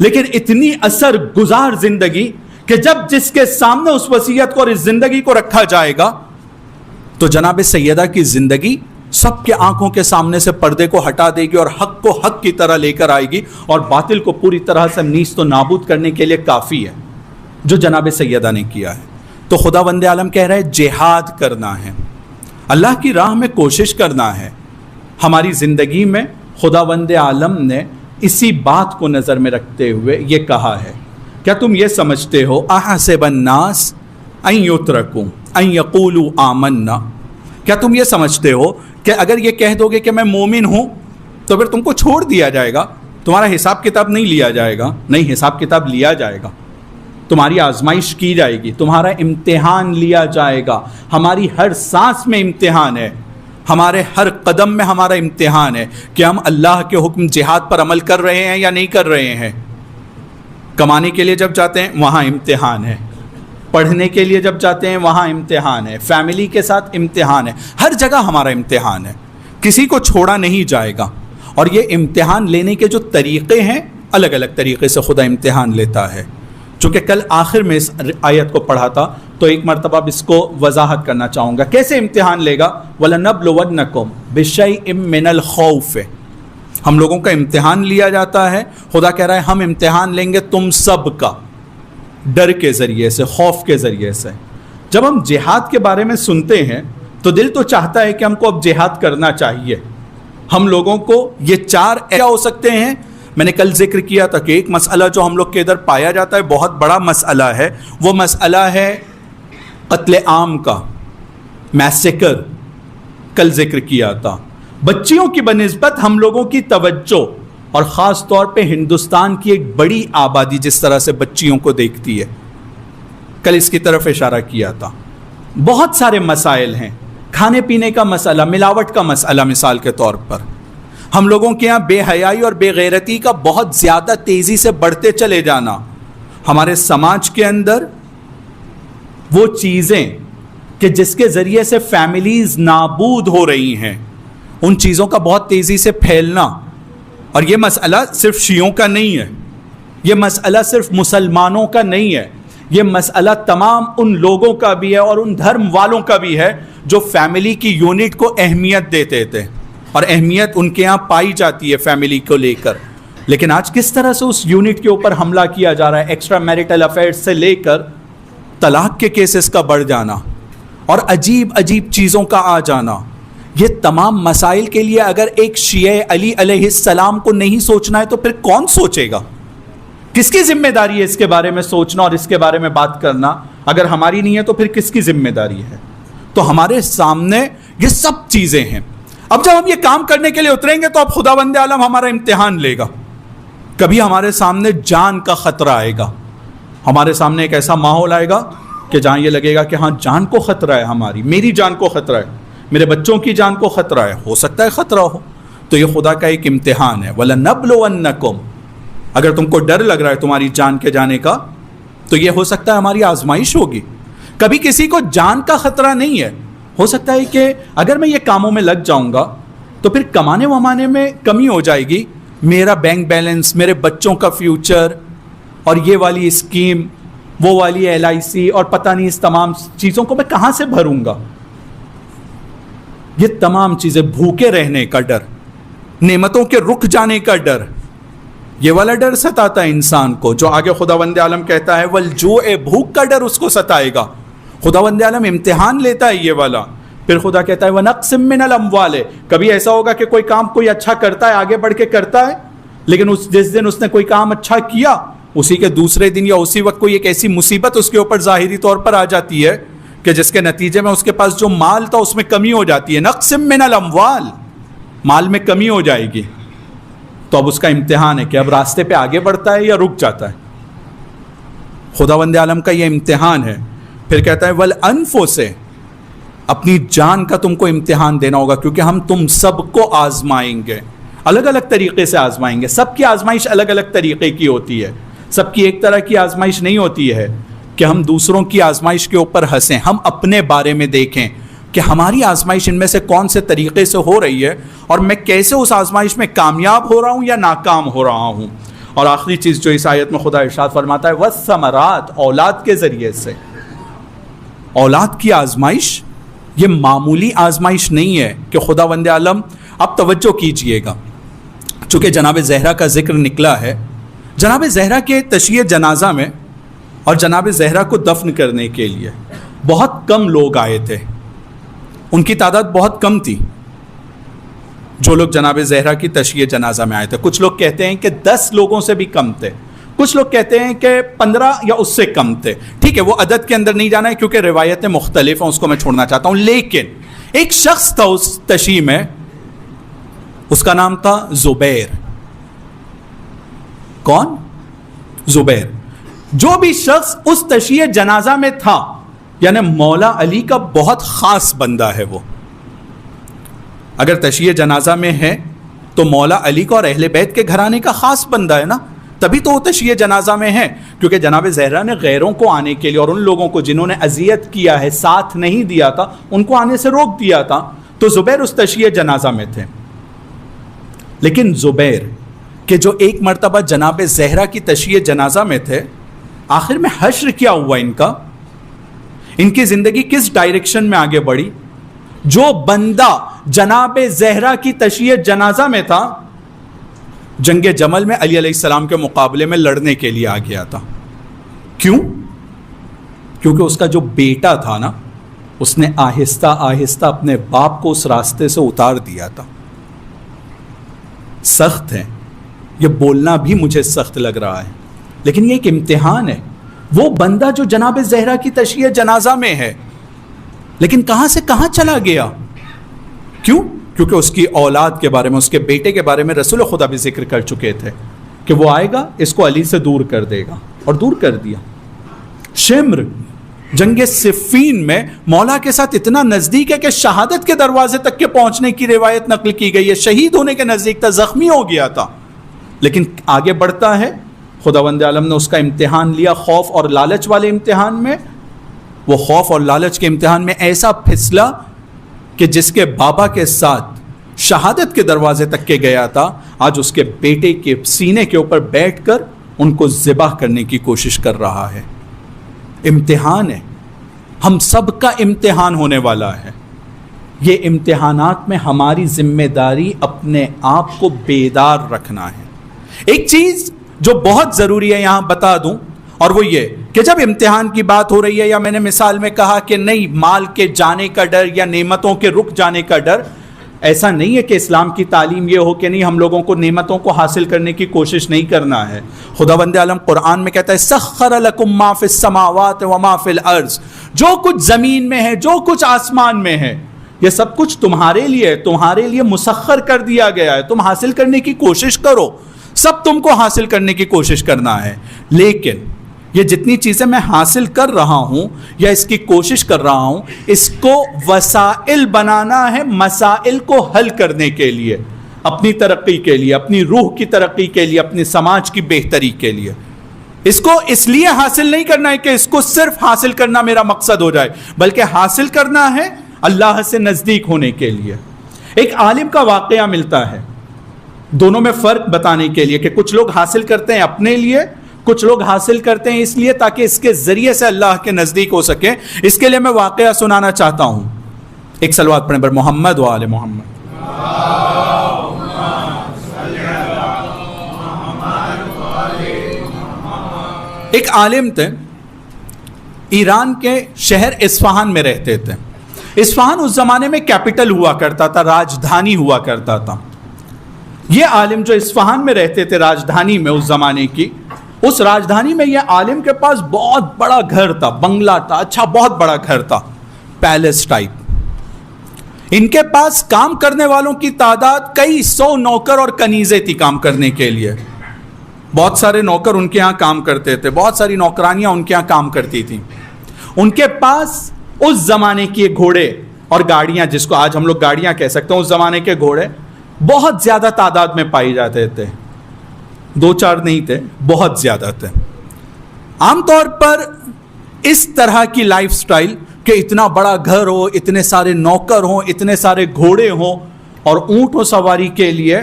لیکن اتنی اثر گزار زندگی کہ جب جس کے سامنے اس وصیت کو اور اس زندگی کو رکھا جائے گا تو جناب سیدہ کی زندگی سب کے آنکھوں کے سامنے سے پردے کو ہٹا دے گی اور حق کو حق کی طرح لے کر آئے گی اور باطل کو پوری طرح سے نیست و نابود کرنے کے لیے کافی ہے جو جناب سیدہ نے کیا ہے. تو خداوند عالم کہہ رہا ہے جہاد کرنا ہے, اللہ کی راہ میں کوشش کرنا ہے. ہماری زندگی میں خداوند عالم نے اسی بات کو نظر میں رکھتے ہوئے یہ کہا ہے. کیا تم یہ سمجھتے ہو احسب الناس ان یترکوا ان یقولوا آمنا, کیا تم یہ سمجھتے ہو کہ اگر یہ کہہ دو گے کہ میں مومن ہوں تو پھر تم کو چھوڑ دیا جائے گا, تمہارا حساب کتاب نہیں لیا جائے گا؟ نہیں, حساب کتاب لیا جائے گا, تمہاری آزمائش کی جائے گی, تمہارا امتحان لیا جائے گا. ہماری ہر سانس میں امتحان ہے, ہمارے ہر قدم میں ہمارا امتحان ہے کہ ہم اللہ کے حکم جہاد پر عمل کر رہے ہیں یا نہیں کر رہے ہیں. کمانے کے لیے جب جاتے ہیں وہاں امتحان ہے, پڑھنے کے لیے جب جاتے ہیں وہاں امتحان ہے, فیملی کے ساتھ امتحان ہے, ہر جگہ ہمارا امتحان ہے, کسی کو چھوڑا نہیں جائے گا. اور یہ امتحان لینے کے جو طریقے ہیں الگ الگ طریقے سے خدا امتحان لیتا ہے. چونکہ کل آخر میں اس آیت کو پڑھا تھا تو ایک مرتبہ اب اس کو وضاحت کرنا چاہوں گا. کیسے امتحان لے گا؟ وَلَنَبْلُوَنَّكُمْ بِشَيْءٍ مِّنَ الْخَوْفِ, ہم لوگوں کا امتحان لیا جاتا ہے. خدا کہہ رہا ہے ہم امتحان لیں گے تم سب کا, ڈر کے ذریعے سے, خوف کے ذریعے سے. جب ہم جہاد کے بارے میں سنتے ہیں تو دل تو چاہتا ہے کہ ہم کو اب جہاد کرنا چاہیے. ہم لوگوں کو یہ چار کیا ہو سکتے ہیں؟ میں نے کل ذکر کیا تھا کہ ایک مسئلہ جو ہم لوگ کے ادھر پایا جاتا ہے بہت بڑا مسئلہ ہے, وہ مسئلہ ہے قتل عام کا, میسیکر. کل ذکر کیا تھا بچیوں کی بنسبت ہم لوگوں کی توجہ اور خاص طور پہ ہندوستان کی ایک بڑی آبادی جس طرح سے بچیوں کو دیکھتی ہے, کل اس کی طرف اشارہ کیا تھا. بہت سارے مسائل ہیں, کھانے پینے کا مسئلہ, ملاوٹ کا مسئلہ. مثال کے طور پر ہم لوگوں کے یہاں بے حیائی اور بے غیرتی کا بہت زیادہ تیزی سے بڑھتے چلے جانا. ہمارے سماج کے اندر وہ چیزیں کہ جس کے ذریعے سے فیملیز نابود ہو رہی ہیں, ان چیزوں کا بہت تیزی سے پھیلنا. اور یہ مسئلہ صرف شیعوں کا نہیں ہے, یہ مسئلہ صرف مسلمانوں کا نہیں ہے, یہ مسئلہ تمام ان لوگوں کا بھی ہے اور ان دھرم والوں کا بھی ہے جو فیملی کی یونٹ کو اہمیت دیتے تھے, اور اہمیت ان کے یہاں پائی جاتی ہے فیملی کو لے کر. لیکن آج کس طرح سے اس یونٹ کے اوپر حملہ کیا جا رہا ہے, ایکسٹرا میریٹل افیئرز سے لے کر طلاق کے کیسز کا بڑھ جانا اور عجیب عجیب چیزوں کا آ جانا. یہ تمام مسائل کے لیے اگر ایک شیعہ علی علیہ السلام کو نہیں سوچنا ہے تو پھر کون سوچے گا؟ کس کی ذمہ داری ہے اس کے بارے میں سوچنا اور اس کے بارے میں بات کرنا؟ اگر ہماری نہیں ہے تو پھر کس کی ذمہ داری ہے؟ تو ہمارے سامنے یہ سب چیزیں ہیں. اب جب ہم یہ کام کرنے کے لیے اتریں گے تو اب خداوند عالم ہمارا امتحان لے گا. کبھی ہمارے سامنے جان کا خطرہ آئے گا, ہمارے سامنے ایک ایسا ماحول آئے گا کہ جہاں یہ لگے گا کہ ہاں جان کو خطرہ ہے, ہماری میری جان کو خطرہ ہے, میرے بچوں کی جان کو خطرہ ہے, ہو سکتا ہے خطرہ ہو. تو یہ خدا کا ایک امتحان ہے. وَلَنَبْلُوَنَّكُمْ, اگر تم کو ڈر لگ رہا ہے تمہاری جان کے جانے کا تو یہ ہو سکتا ہے ہماری آزمائش ہوگی. کبھی کسی کو جان کا خطرہ نہیں ہے, ہو سکتا ہے کہ اگر میں یہ کاموں میں لگ جاؤں گا تو پھر کمانے ومانے میں کمی ہو جائے گی, میرا بینک بیلنس, میرے بچوں کا فیوچر اور یہ والی اسکیم, وہ والی LIC اور پتہ نہیں اس تمام چیزوں کو میں کہاں سے بھروں گا. یہ تمام چیزیں, بھوکے رہنے کا ڈر, نعمتوں کے رک جانے کا ڈر, یہ والا ڈر ستاتا ہے انسان کو, جو آگے خداوند عالم کہتا ہے والجوع, بھوک کا ڈر اس کو ستائے گا. خداوند عالم امتحان لیتا ہے یہ والا. پھر خدا کہتا ہے وَنَقْسٍ مِّنَ الْأَمْوَالِ, کبھی ایسا ہوگا کہ کوئی کام کوئی اچھا کرتا ہے, آگے بڑھ کے کرتا ہے, لیکن جس دن اس نے کوئی کام اچھا کیا اسی کے دوسرے دن یا اسی وقت کوئی ایک ایسی مصیبت اس کے اوپر ظاہری طور پر آ جاتی ہے کہ جس کے نتیجے میں اس کے پاس جو مال تھا اس میں کمی ہو جاتی ہے. نَقْسٍ مِّنَ الْأَمْوَالِ, مال میں کمی ہو جائے گی. تو اب اس کا امتحان ہے کہ اب راستے پہ آگے بڑھتا ہے یا رک جاتا ہے. خداوند عالم کا یہ امتحان ہے. پھر کہتا ہے وَالْأَنفُسِ, اپنی جان کا تم کو امتحان دینا ہوگا, کیونکہ ہم تم سب کو آزمائیں گے, الگ الگ طریقے سے آزمائیں گے. سب کی آزمائش الگ الگ طریقے کی ہوتی ہے, سب کی ایک طرح کی آزمائش نہیں ہوتی ہے کہ ہم دوسروں کی آزمائش کے اوپر ہنسیں. ہم اپنے بارے میں دیکھیں کہ ہماری آزمائش ان میں سے کون سے طریقے سے ہو رہی ہے اور میں کیسے اس آزمائش میں کامیاب ہو رہا ہوں یا ناکام ہو رہا ہوں. اور آخری چیز جو اس آیت میں خدا ارشاد فرماتا ہے والثمرات، اولاد کے ذریعے سے. اولاد کی آزمائش یہ معمولی آزمائش نہیں ہے کہ خداوند عالم. اب توجہ کیجئے گا، چونکہ جناب زہرا کا ذکر نکلا ہے، جناب زہرا کے تشییع جنازہ میں اور جناب زہرا کو دفن کرنے کے لیے بہت کم لوگ آئے تھے. ان کی تعداد بہت کم تھی جو لوگ جناب زہرا کی تشییع جنازہ میں آئے تھے. کچھ لوگ کہتے ہیں کہ 10 لوگوں سے بھی کم تھے، کچھ لوگ کہتے ہیں کہ 15 یا اس سے کم تھے. ٹھیک ہے، وہ عدد کے اندر نہیں جانا ہے کیونکہ روایتیں مختلف ہیں، اس کو میں چھوڑنا چاہتا ہوں. لیکن ایک شخص تھا اس تشییع میں، اس کا نام تھا زبیر. کون؟ زبیر. جو بھی شخص اس تشییع جنازہ میں تھا، یعنی مولا علی کا بہت خاص بندہ ہے. وہ اگر تشییع جنازہ میں ہے تو مولا علی کا اور اہل بیت کے گھرانے کا خاص بندہ ہے نا، تبھی تو وہ تشییع جنازہ میں ہے. کیونکہ جناب زہرا نے غیروں کو آنے کے لیے اور ان لوگوں کو جنہوں نے اذیت کیا ہے، ساتھ نہیں دیا تھا، ان کو آنے سے روک دیا تھا. تو زبیر اس تشییع جنازہ میں تھے. لیکن زبیر کہ جو ایک مرتبہ جناب زہرا کی تشییع جنازہ میں تھے، آخر میں حشر کیا ہوا ان کا؟ ان کی زندگی کس ڈائریکشن میں آگے بڑھی؟ جو بندہ جناب زہرا کی تشییع جنازہ میں تھا، جنگ جمل میں علی علیہ السلام کے مقابلے میں لڑنے کے لیے آ گیا تھا. کیوں؟ کیونکہ اس کا جو بیٹا تھا نا، اس نے آہستہ آہستہ اپنے باپ کو اس راستے سے اتار دیا تھا. سخت ہے یہ بولنا بھی، مجھے سخت لگ رہا ہے، لیکن یہ ایک امتحان ہے. وہ بندہ جو جناب زہرا کی تشییع جنازہ میں ہے، لیکن کہاں سے کہاں چلا گیا؟ کیوں؟ کیونکہ اس کی اولاد کے بارے میں، اس کے بیٹے کے بارے میں رسول خدا بھی ذکر کر چکے تھے کہ وہ آئے گا، اس کو علی سے دور کر دے گا، اور دور کر دیا. شمر جنگ صفین میں مولا کے ساتھ اتنا نزدیک ہے کہ شہادت کے دروازے تک کے پہنچنے کی روایت نقل کی گئی ہے. شہید ہونے کے نزدیک تھا، زخمی ہو گیا تھا، لیکن آگے بڑھتا ہے. خداوند عالم نے اس کا امتحان لیا، خوف اور لالچ والے امتحان میں. وہ خوف اور لالچ کے امتحان میں ایسا پھسلا کہ جس کے بابا کے ساتھ شہادت کے دروازے تک کے گیا تھا، آج اس کے بیٹے کے سینے کے اوپر بیٹھ کر ان کو ذبح کرنے کی کوشش کر رہا ہے. امتحان ہے، ہم سب کا امتحان ہونے والا ہے. یہ امتحانات میں ہماری ذمہ داری اپنے آپ کو بیدار رکھنا ہے. ایک چیز جو بہت ضروری ہے یہاں بتا دوں، اور وہ یہ کہ جب امتحان کی بات ہو رہی ہے، یا میں نے مثال میں کہا کہ نہیں مال کے جانے کا ڈر یا نعمتوں کے رک جانے کا ڈر، ایسا نہیں ہے کہ اسلام کی تعلیم یہ ہو کہ نہیں ہم لوگوں کو نعمتوں کو حاصل کرنے کی کوشش نہیں کرنا ہے. خداوند عالم قرآن میں کہتا ہے سخر لکم ما فی السماوات وما فی الارض، جو کچھ زمین میں ہے، جو کچھ آسمان میں ہے، یہ سب کچھ تمہارے لیے، تمہارے لیے مسخر کر دیا گیا ہے. تم حاصل کرنے کی کوشش کرو، سب تم کو حاصل کرنے کی کوشش کرنا ہے. لیکن یہ جتنی چیزیں میں حاصل کر رہا ہوں یا اس کی کوشش کر رہا ہوں، اس کو وسائل بنانا ہے مسائل کو حل کرنے کے لیے، اپنی ترقی کے لیے، اپنی روح کی ترقی کے لیے، اپنے سماج کی بہتری کے لیے. اس کو اس لیے حاصل نہیں کرنا ہے کہ اس کو صرف حاصل کرنا میرا مقصد ہو جائے، بلکہ حاصل کرنا ہے اللہ سے نزدیک ہونے کے لیے. ایک عالم کا واقعہ ملتا ہے دونوں میں فرق بتانے کے لیے کہ کچھ لوگ حاصل کرتے ہیں اپنے لیے، کچھ لوگ حاصل کرتے ہیں اس لیے تاکہ اس کے ذریعے سے اللہ کے نزدیک ہو سکے. اس کے لیے میں واقعہ سنانا چاہتا ہوں. ایک صلوات پڑھیں پر محمد و آل محمد. ایک عالم تھے، ایران کے شہر اصفہان میں رہتے تھے. اصفہان اس زمانے میں کیپٹل ہوا کرتا تھا، راجدھانی ہوا کرتا تھا. یہ عالم جو اصفہان میں رہتے تھے راجدھانی میں اس زمانے کی، اس راجدھانی میں یہ عالم کے پاس بہت بڑا گھر تھا، بنگلہ تھا، اچھا بہت بڑا گھر تھا، پیلس ٹائپ. ان کے پاس کام کرنے والوں کی تعداد کئی سو نوکر اور کنیزیں تھی کام کرنے کے لیے. بہت سارے نوکر ان کے یہاں کام کرتے تھے، بہت ساری نوکرانیاں ان کے یہاں کام کرتی تھیں. ان کے پاس اس زمانے کے گھوڑے اور گاڑیاں، جس کو آج ہم لوگ گاڑیاں کہہ سکتے ہیں، اس زمانے کے گھوڑے بہت زیادہ تعداد میں پائی جاتے تھے. 2-4 نہیں تھے، بہت زیادہ تھے. عام طور پر اس طرح کی لائف سٹائل کہ اتنا بڑا گھر ہو، اتنے سارے نوکر ہوں، اتنے سارے گھوڑے ہوں اور اونٹ و سواری کے لیے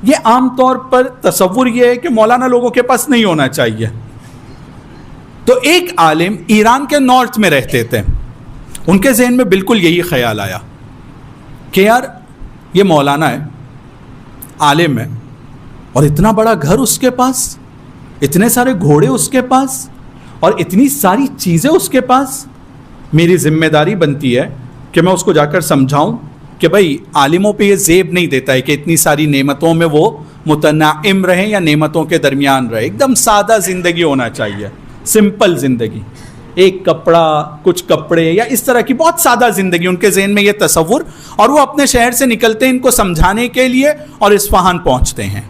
یہ عام طور پر تصور یہ ہے کہ مولانا لوگوں کے پاس نہیں ہونا چاہیے. تو ایک عالم ایران کے نارتھ میں رہتے تھے, ان کے ذہن میں بالکل یہی خیال آیا کہ یار یہ مولانا ہے, عالم ہے, اور اتنا بڑا گھر اس کے پاس, اتنے سارے گھوڑے اس کے پاس, اور اتنی ساری چیزیں اس کے پاس. میری ذمہ داری بنتی ہے کہ میں اس کو جا کر سمجھاؤں کہ بھائی عالموں پہ یہ زیب نہیں دیتا ہے کہ اتنی ساری نعمتوں میں وہ متنعم رہے یا نعمتوں کے درمیان رہے. ایک دم سادہ زندگی ہونا چاہیے, سمپل زندگی, ایک کپڑا, کچھ کپڑے, یا اس طرح کی بہت سادہ زندگی. ان کے ذہن میں یہ تصور, اور وہ اپنے شہر سے نکلتے ہیں ان کو سمجھانے کے لیے, اور اصفہان پہنچتے ہیں.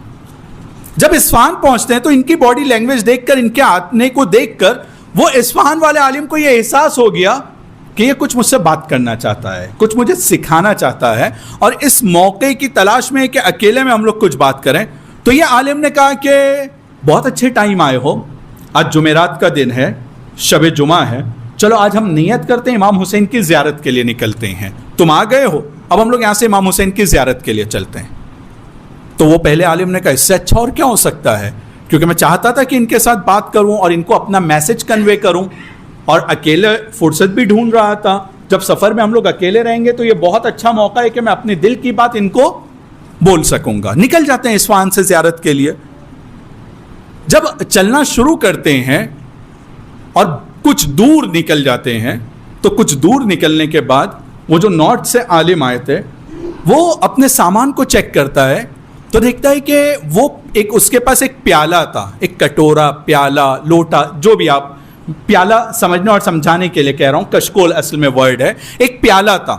جب اصفہان پہنچتے ہیں تو ان کی باڈی لینگویج دیکھ کر, ان کے آنے کو دیکھ کر, وہ اصفہان والے عالم کو یہ احساس ہو گیا کہ یہ کچھ مجھ سے بات کرنا چاہتا ہے, کچھ مجھے سکھانا چاہتا ہے, اور اس موقع کی تلاش میں کہ اکیلے میں ہم لوگ کچھ بات کریں. تو یہ عالم نے کہا کہ بہت اچھے ٹائم آئے ہو, آج جمعرات کا دن ہے, شب جمعہ ہے, چلو آج ہم نیت کرتے ہیں امام حسین کی زیارت کے لیے نکلتے ہیں. تم آ گئے ہو, اب ہم لوگ یہاں سے امام حسین کی زیارت کے لیے چلتے ہیں. تو وہ پہلے عالم نے کہا اس سے اچھا اور کیا ہو سکتا ہے, کیونکہ میں چاہتا تھا کہ ان کے ساتھ بات کروں اور ان کو اپنا میسج کنوے کروں, اور اکیلے فرصت بھی ڈھونڈ رہا تھا. جب سفر میں ہم لوگ اکیلے رہیں گے تو یہ بہت اچھا موقع ہے کہ میں اپنے دل کی بات ان کو بول سکوں گا. نکل جاتے ہیں اصفہان سے زیارت کے لیے. جب چلنا شروع کرتے ہیں اور کچھ دور نکل جاتے ہیں, تو کچھ دور نکلنے کے بعد وہ جو نارتھ سے عالم آئے تھے وہ اپنے سامان کو چیک کرتا ہے, تو دیکھتا ہے کہ وہ ایک اس کے پاس ایک پیالہ تھا, ایک کٹورا, پیالہ, لوٹا, جو بھی آپ, پیالہ سمجھنے اور سمجھانے کے لیے کہہ رہا ہوں, کشکول اصل میں ورڈ ہے. ایک پیالہ تھا,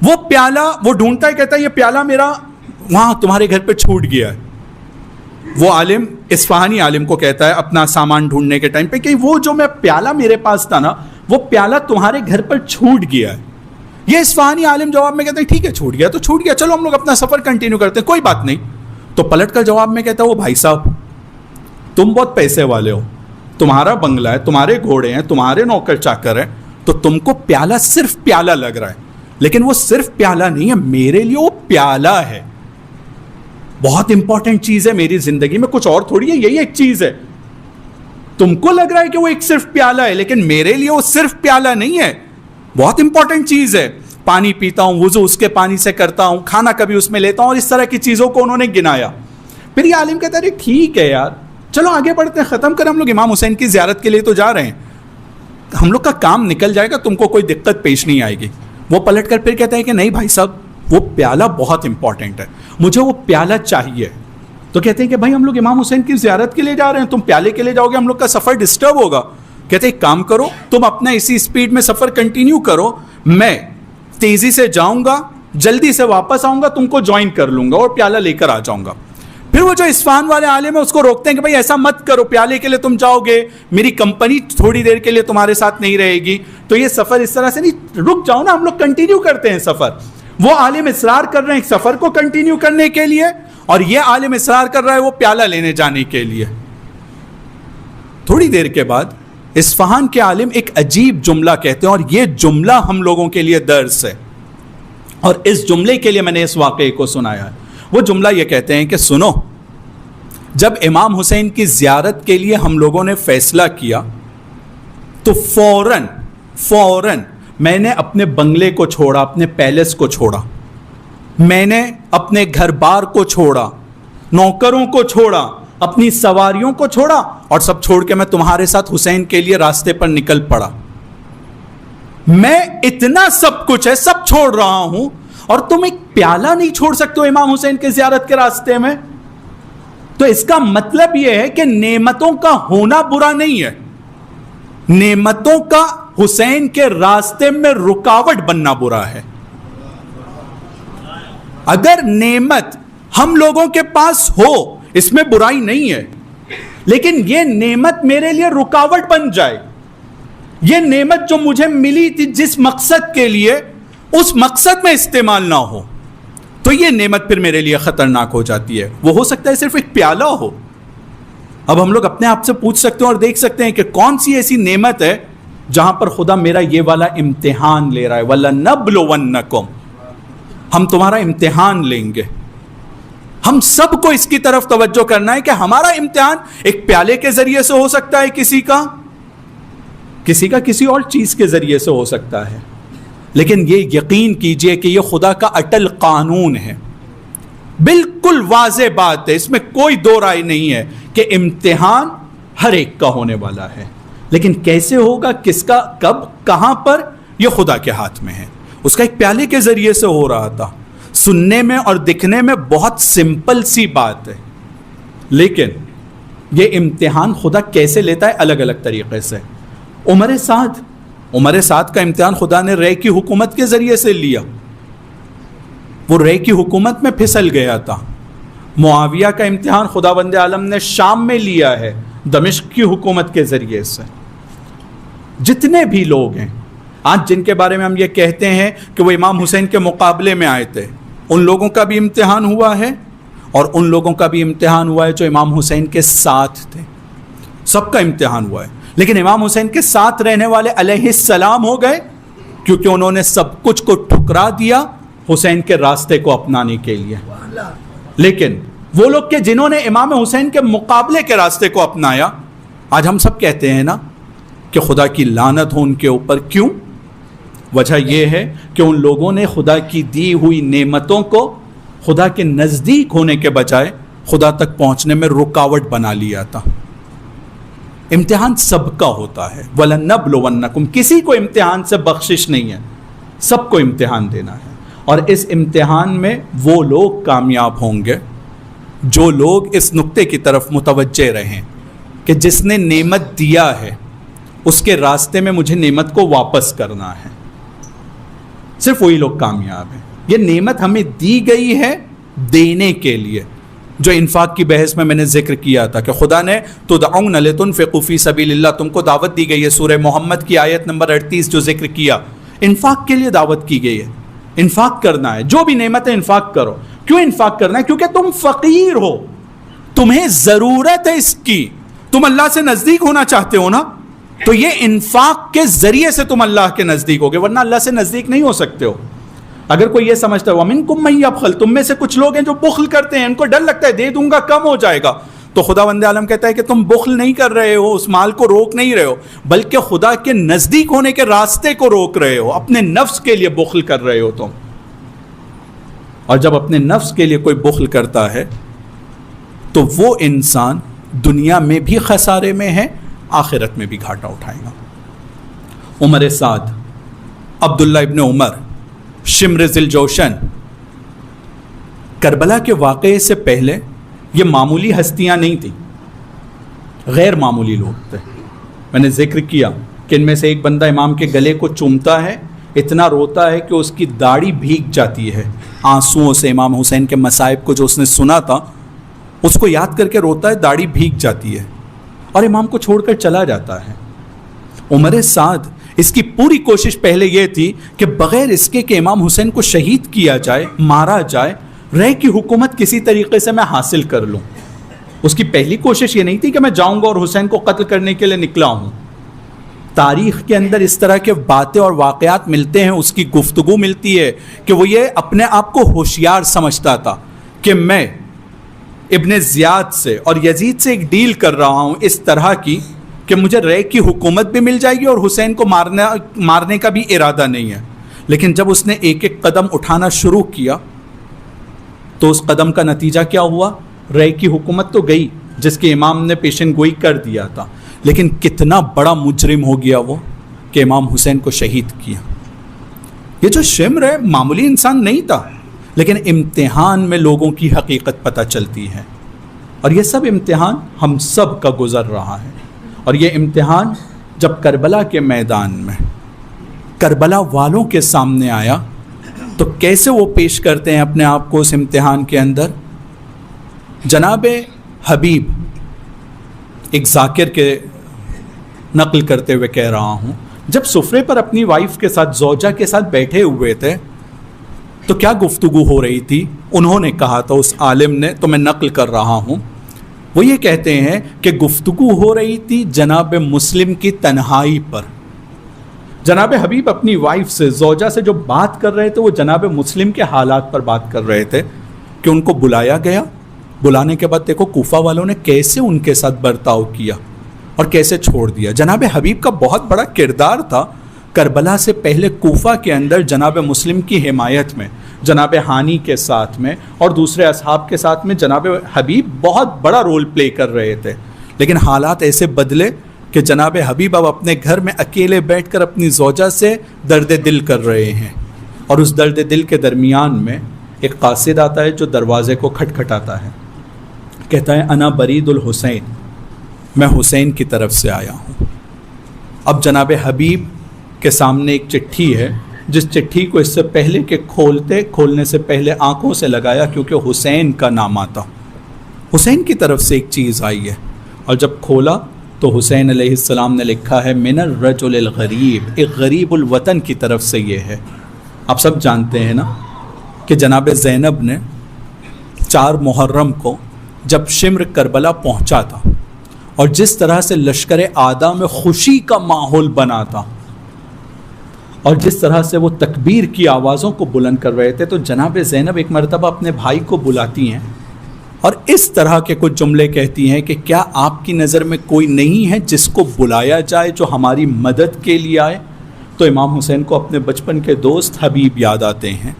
وہ پیالہ وہ ڈھونڈتا ہے, کہتا ہے یہ پیالہ میرا وہاں تمہارے گھر پہ چھوٹ گیا ہے. وہ عالم اصفہانی عالم کو کہتا ہے اپنا سامان ڈھونڈنے کے ٹائم پہ کہ وہ جو میں پیالہ میرے پاس تھا نا, وہ پیالہ تمہارے گھر پر چھوٹ گیا ہے. یہ اصفہانی عالم جواب میں کہتا ہے ٹھیک ہے چھوٹ گیا تو چھوٹ گیا, چلو ہم لوگ اپنا سفر کنٹینیو کرتے ہیں, کوئی بات نہیں. تو پلٹ کر جواب میں کہتا ہے وہ بھائی صاحب تم بہت پیسے والے ہو, تمہارا بنگلہ ہے, تمہارے گھوڑے ہیں, تمہارے نوکر چاکر ہیں, تو تم کو پیالہ صرف پیالہ لگ رہا ہے, لیکن وہ صرف پیالہ نہیں ہے, میرے لیے وہ پیالہ ہے, بہت امپورٹنٹ چیز ہے میری زندگی میں, کچھ اور تھوڑی ہے, یہی ایک چیز ہے. تم کو لگ رہا ہے کہ وہ ایک صرف پیالہ ہے, لیکن میرے لیے وہ صرف پیالہ نہیں ہے, بہت امپورٹنٹ چیز ہے. پانی پیتا ہوں, وضو اس کے پانی سے کرتا ہوں, کھانا کبھی اس میں لیتا ہوں, اور اس طرح کی چیزوں کو انہوں نے گنایا. پھر یہ عالم کہتا ہے ٹھیک ہے یار, چلو آگے بڑھتے ہیں, ختم کریں, ہم لوگ امام حسین کی زیارت کے لیے تو جا رہے ہیں, ہم لوگ کا کام نکل جائے گا, تم کو کوئی دقت پیش نہیں آئے گی. وہ پلٹ کر پھر کہتا ہے کہ نہیں بھائی صاحب وہ پیالہ بہت امپورٹنٹ ہے, مجھے وہ پیالہ چاہیے. تو کہتے ہیں کہ بھائی ہم لوگ امام حسین کی زیارت کے لیے جا رہے ہیں, تم پیالے کے لیے جاؤ گے, ہم لوگ کا سفر ڈسٹرب ہوگا. کہتے ہیں ایک کام کرو, تم اپنا اسی اسپیڈ میں سفر کنٹینیو کرو, میں تیزی سے جاؤں گا, جلدی سے واپس آؤں گا, تم کو جوائن کر لوں گا اور پیالہ لے کر آ جاؤں گا. پھر وہ جو اصفہان والے عالم ہیں اس کو روکتے ہیں کہ بھائی ایسا مت کرو, پیالے کے لیے تم جاؤ گے, میری کمپنی تھوڑی دیر کے لیے تمہارے ساتھ نہیں رہے گی, تو یہ سفر اس طرح سے نہیں, رک جاؤ نا, ہم لوگ کنٹینیو کرتے ہیں سفر. وہ عالم اصرار کر رہے ہیں سفر کو کنٹینیو کرنے کے لیے, اور یہ عالم اصرار کر رہا ہے وہ پیالہ لینے جانے کے لیے. تھوڑی دیر کے بعد اصفہان کے عالم ایک عجیب جملہ کہتے ہیں, اور یہ جملہ ہم لوگوں کے لیے درس ہے, اور اس جملے کے لیے میں نے اس واقعے کو سنایا ہے. وہ جملہ یہ کہتے ہیں کہ سنو, جب امام حسین کی زیارت کے لیے ہم لوگوں نے فیصلہ کیا تو فوراً میں نے اپنے بنگلے کو چھوڑا, اپنے پیلس کو چھوڑا, میں نے اپنے گھر بار کو چھوڑا, نوکروں کو چھوڑا, اپنی سواریوں کو چھوڑا, اور سب چھوڑ کے میں تمہارے ساتھ حسین کے لیے راستے پر نکل پڑا. میں اتنا سب کچھ ہے, سب چھوڑ رہا ہوں, اور تم ایک پیالہ نہیں چھوڑ سکتے ہو امام حسین کے زیارت کے راستے میں. تو اس کا مطلب یہ ہے کہ نعمتوں کا ہونا برا نہیں ہے, نعمتوں کا حسین کے راستے میں رکاوٹ بننا برا ہے. اگر نعمت ہم لوگوں کے پاس ہو اس میں برائی نہیں ہے, لیکن یہ نعمت میرے لیے رکاوٹ بن جائے, یہ نعمت جو مجھے ملی تھی جس مقصد کے لیے, اس مقصد میں استعمال نہ ہو, تو یہ نعمت پھر میرے لیے خطرناک ہو جاتی ہے. وہ ہو سکتا ہے صرف ایک پیالہ ہو. اب ہم لوگ اپنے آپ سے پوچھ سکتے ہیں اور دیکھ سکتے ہیں کہ کون سی ایسی نعمت ہے جہاں پر خدا میرا یہ والا امتحان لے رہا ہے, وَلَنَبْلُوَنَّكُمْ, ہم تمہارا امتحان لیں گے. ہم سب کو اس کی طرف توجہ کرنا ہے کہ ہمارا امتحان ایک پیالے کے ذریعے سے ہو سکتا ہے، کسی کا کسی اور چیز کے ذریعے سے ہو سکتا ہے، لیکن یہ یقین کیجئے کہ یہ خدا کا اٹل قانون ہے، بالکل واضح بات ہے، اس میں کوئی دو رائے نہیں ہے کہ امتحان ہر ایک کا ہونے والا ہے، لیکن کیسے ہوگا، کس کا، کب، کہاں پر، یہ خدا کے ہاتھ میں ہے۔ اس کا ایک پیالے کے ذریعے سے ہو رہا تھا، سننے میں اور دکھنے میں بہت سمپل سی بات ہے، لیکن یہ امتحان خدا کیسے لیتا ہے؟ الگ الگ طریقے سے۔ عمر سعد کا امتحان خدا نے رے کی حکومت کے ذریعے سے لیا، وہ رے کی حکومت میں پھسل گیا تھا۔ معاویہ کا امتحان خداوند عالم نے شام میں لیا ہے، دمشق کی حکومت کے ذریعے سے۔ جتنے بھی لوگ ہیں آج جن کے بارے میں ہم یہ کہتے ہیں کہ وہ امام حسین کے مقابلے میں آئے تھے، ان لوگوں کا بھی امتحان ہوا ہے اور ان لوگوں کا بھی امتحان ہوا ہے جو امام حسین کے ساتھ تھے، سب کا امتحان ہوا ہے۔ لیکن امام حسین کے ساتھ رہنے والے علیہ السلام ہو گئے کیونکہ انہوں نے سب کچھ کو ٹھکرا دیا حسین کے راستے کو اپنانے کے لیے۔ لیکن وہ لوگ کہ جنہوں نے امام حسین کے مقابلے کے راستے کو اپنایا، آج ہم سب کہتے ہیں نا کہ خدا کی لعنت ہو ان کے اوپر۔ کیوں؟ وجہ یہ ہے کہ ان لوگوں نے خدا کی دی ہوئی نعمتوں کو خدا کے نزدیک ہونے کے بجائے خدا تک پہنچنے میں رکاوٹ بنا لیا تھا۔ امتحان سب کا ہوتا ہے، وَلَنَبْلُوَنَّكُمْ، کسی کو امتحان سے بخشش نہیں ہے، سب کو امتحان دینا ہے، اور اس امتحان میں وہ لوگ کامیاب ہوں گے جو لوگ اس نقطے کی طرف متوجہ رہیں کہ جس نے نعمت دیا ہے اس کے راستے میں مجھے نعمت کو واپس کرنا ہے، صرف وہی لوگ کامیاب ہیں۔ یہ نعمت ہمیں دی گئی ہے دینے کے لیے، جو انفاق کی بحث میں نے ذکر کیا تھا کہ خدا نے تدعون لتنفقوا فی سبیل اللہ، تم کو دعوت دی گئی ہے، سورہ محمد کی آیت نمبر 38 جو ذکر کیا، انفاق کے لیے دعوت کی گئی ہے، انفاق کرنا ہے، جو بھی نعمت ہے انفاق کرو۔ کیوں انفاق کرنا ہے؟ کیونکہ تم فقیر ہو، تمہیں ضرورت ہے اس کی، تم اللہ سے نزدیک ہونا چاہتے ہو نا، تو یہ انفاق کے ذریعے سے تم اللہ کے نزدیک ہوگے، ورنہ اللہ سے نزدیک نہیں ہو سکتے ہو۔ اگر کوئی یہ سمجھتا ہے وَمِنْكُمْ مَن يَبْخَلْ، تم میں سے کچھ لوگ ہیں جو بخل کرتے ہیں، ان کو ڈر لگتا ہے دے دوں گا کم ہو جائے گا، تو خداوند عالم کہتا ہے کہ تم بخل نہیں کر رہے ہو، اس مال کو روک نہیں رہے ہو، بلکہ خدا کے نزدیک ہونے کے راستے کو روک رہے ہو، اپنے نفس کے لیے بخل کر رہے ہو تم۔ اور جب اپنے نفس کے لیے کوئی بخل کرتا ہے تو وہ انسان دنیا میں بھی خسارے میں ہے، آخرت میں بھی گھاٹا اٹھائے گا۔ عمر سعد، عبداللہ ابن عمر، شمر ذی الجوشن، کربلا کے واقعے سے پہلے یہ معمولی ہستیاں نہیں تھیں، غیر معمولی لوگ تھے۔ میں نے ذکر کیا کہ ان میں سے ایک بندہ امام کے گلے کو چومتا ہے، اتنا روتا ہے کہ اس کی داڑھی بھیگ جاتی ہے آنسوؤں سے، امام حسین کے مصائب کو جو اس نے سنا تھا اس کو یاد کر کے روتا ہے، داڑھی بھیگ جاتی ہے، اور امام کو چھوڑ کر چلا جاتا ہے۔ عمر سعد، اس کی پوری کوشش پہلے یہ تھی کہ بغیر اس کے کہ امام حسین کو شہید کیا جائے، مارا جائے، رے کی حکومت کسی طریقے سے میں حاصل کر لوں۔ اس کی پہلی کوشش یہ نہیں تھی کہ میں جاؤں گا اور حسین کو قتل کرنے کے لیے نکلا ہوں۔ تاریخ کے اندر اس طرح کے باتیں اور واقعات ملتے ہیں، اس کی گفتگو ملتی ہے کہ وہ یہ اپنے آپ کو ہوشیار سمجھتا تھا کہ میں ابن زیاد سے اور یزید سے ایک ڈیل کر رہا ہوں اس طرح کی کہ مجھے رے کی حکومت بھی مل جائے گی اور حسین کو مارنے کا بھی ارادہ نہیں ہے۔ لیکن جب اس نے ایک ایک قدم اٹھانا شروع کیا تو اس قدم کا نتیجہ کیا ہوا؟ رے کی حکومت تو گئی جس کے امام نے پیشن گوئی کر دیا تھا، لیکن کتنا بڑا مجرم ہو گیا وہ کہ امام حسین کو شہید کیا۔ یہ جو شمر ہے معمولی انسان نہیں تھا، لیکن امتحان میں لوگوں کی حقیقت پتہ چلتی ہے، اور یہ سب امتحان ہم سب کا گزر رہا ہے۔ اور یہ امتحان جب کربلا کے میدان میں کربلا والوں کے سامنے آیا تو کیسے وہ پیش کرتے ہیں اپنے آپ کو اس امتحان کے اندر؟ جناب حبیب، ایک ذاکر کے نقل کرتے ہوئے کہہ رہا ہوں، جب سفرے پر اپنی وائف کے ساتھ، زوجہ کے ساتھ بیٹھے ہوئے تھے تو کیا گفتگو ہو رہی تھی؟ انہوں نے کہا تھا، اس عالم نے، تو میں نقل کر رہا ہوں، وہ یہ کہتے ہیں کہ گفتگو ہو رہی تھی جناب مسلم کی تنہائی پر۔ جناب حبیب اپنی وائف سے، زوجہ سے جو بات کر رہے تھے وہ جناب مسلم کے حالات پر بات کر رہے تھے کہ ان کو بلایا گیا. بلانے کے بعد دیکھو کوفہ والوں نے کیسے ان کے ساتھ برتاؤ کیا اور کیسے چھوڑ دیا. جناب حبیب کا بہت بڑا کردار تھا کربلا سے پہلے کوفہ کے اندر جناب مسلم کی حمایت میں، جناب ہانی کے ساتھ میں اور دوسرے اصحاب کے ساتھ میں جناب حبیب بہت بڑا رول پلے کر رہے تھے. لیکن حالات ایسے بدلے کہ جناب حبیب اب اپنے گھر میں اکیلے بیٹھ کر اپنی زوجہ سے درد دل کر رہے ہیں، اور اس درد دل کے درمیان میں ایک قاصد آتا ہے جو دروازے کو کھٹکھٹاتا ہے. کہتا ہے انا برید الحسین، میں حسین کی طرف سے آیا ہوں. اب جناب حبیب کے سامنے ایک چٹھی ہے، جس چٹھی کو اس سے پہلے کہ کھولنے سے پہلے آنکھوں سے لگایا، کیونکہ حسین کا نام آتا، حسین کی طرف سے ایک چیز آئی ہے. اور جب کھولا تو حسین علیہ السلام نے لکھا ہے من الرجل الغریب، ایک غریب الوطن کی طرف سے یہ ہے. آپ سب جانتے ہیں نا کہ جناب زینب نے 4 محرم کو جب شمر کربلا پہنچا تھا اور جس طرح سے لشکر اعداء میں خوشی کا ماحول بنا تھا اور جس طرح سے وہ تکبیر کی آوازوں کو بلند کر رہے تھے، تو جناب زینب ایک مرتبہ اپنے بھائی کو بلاتی ہیں اور اس طرح کے کچھ جملے کہتی ہیں کہ کیا آپ کی نظر میں کوئی نہیں ہے جس کو بلایا جائے جو ہماری مدد کے لیے آئے؟ تو امام حسین کو اپنے بچپن کے دوست حبیب یاد آتے ہیں،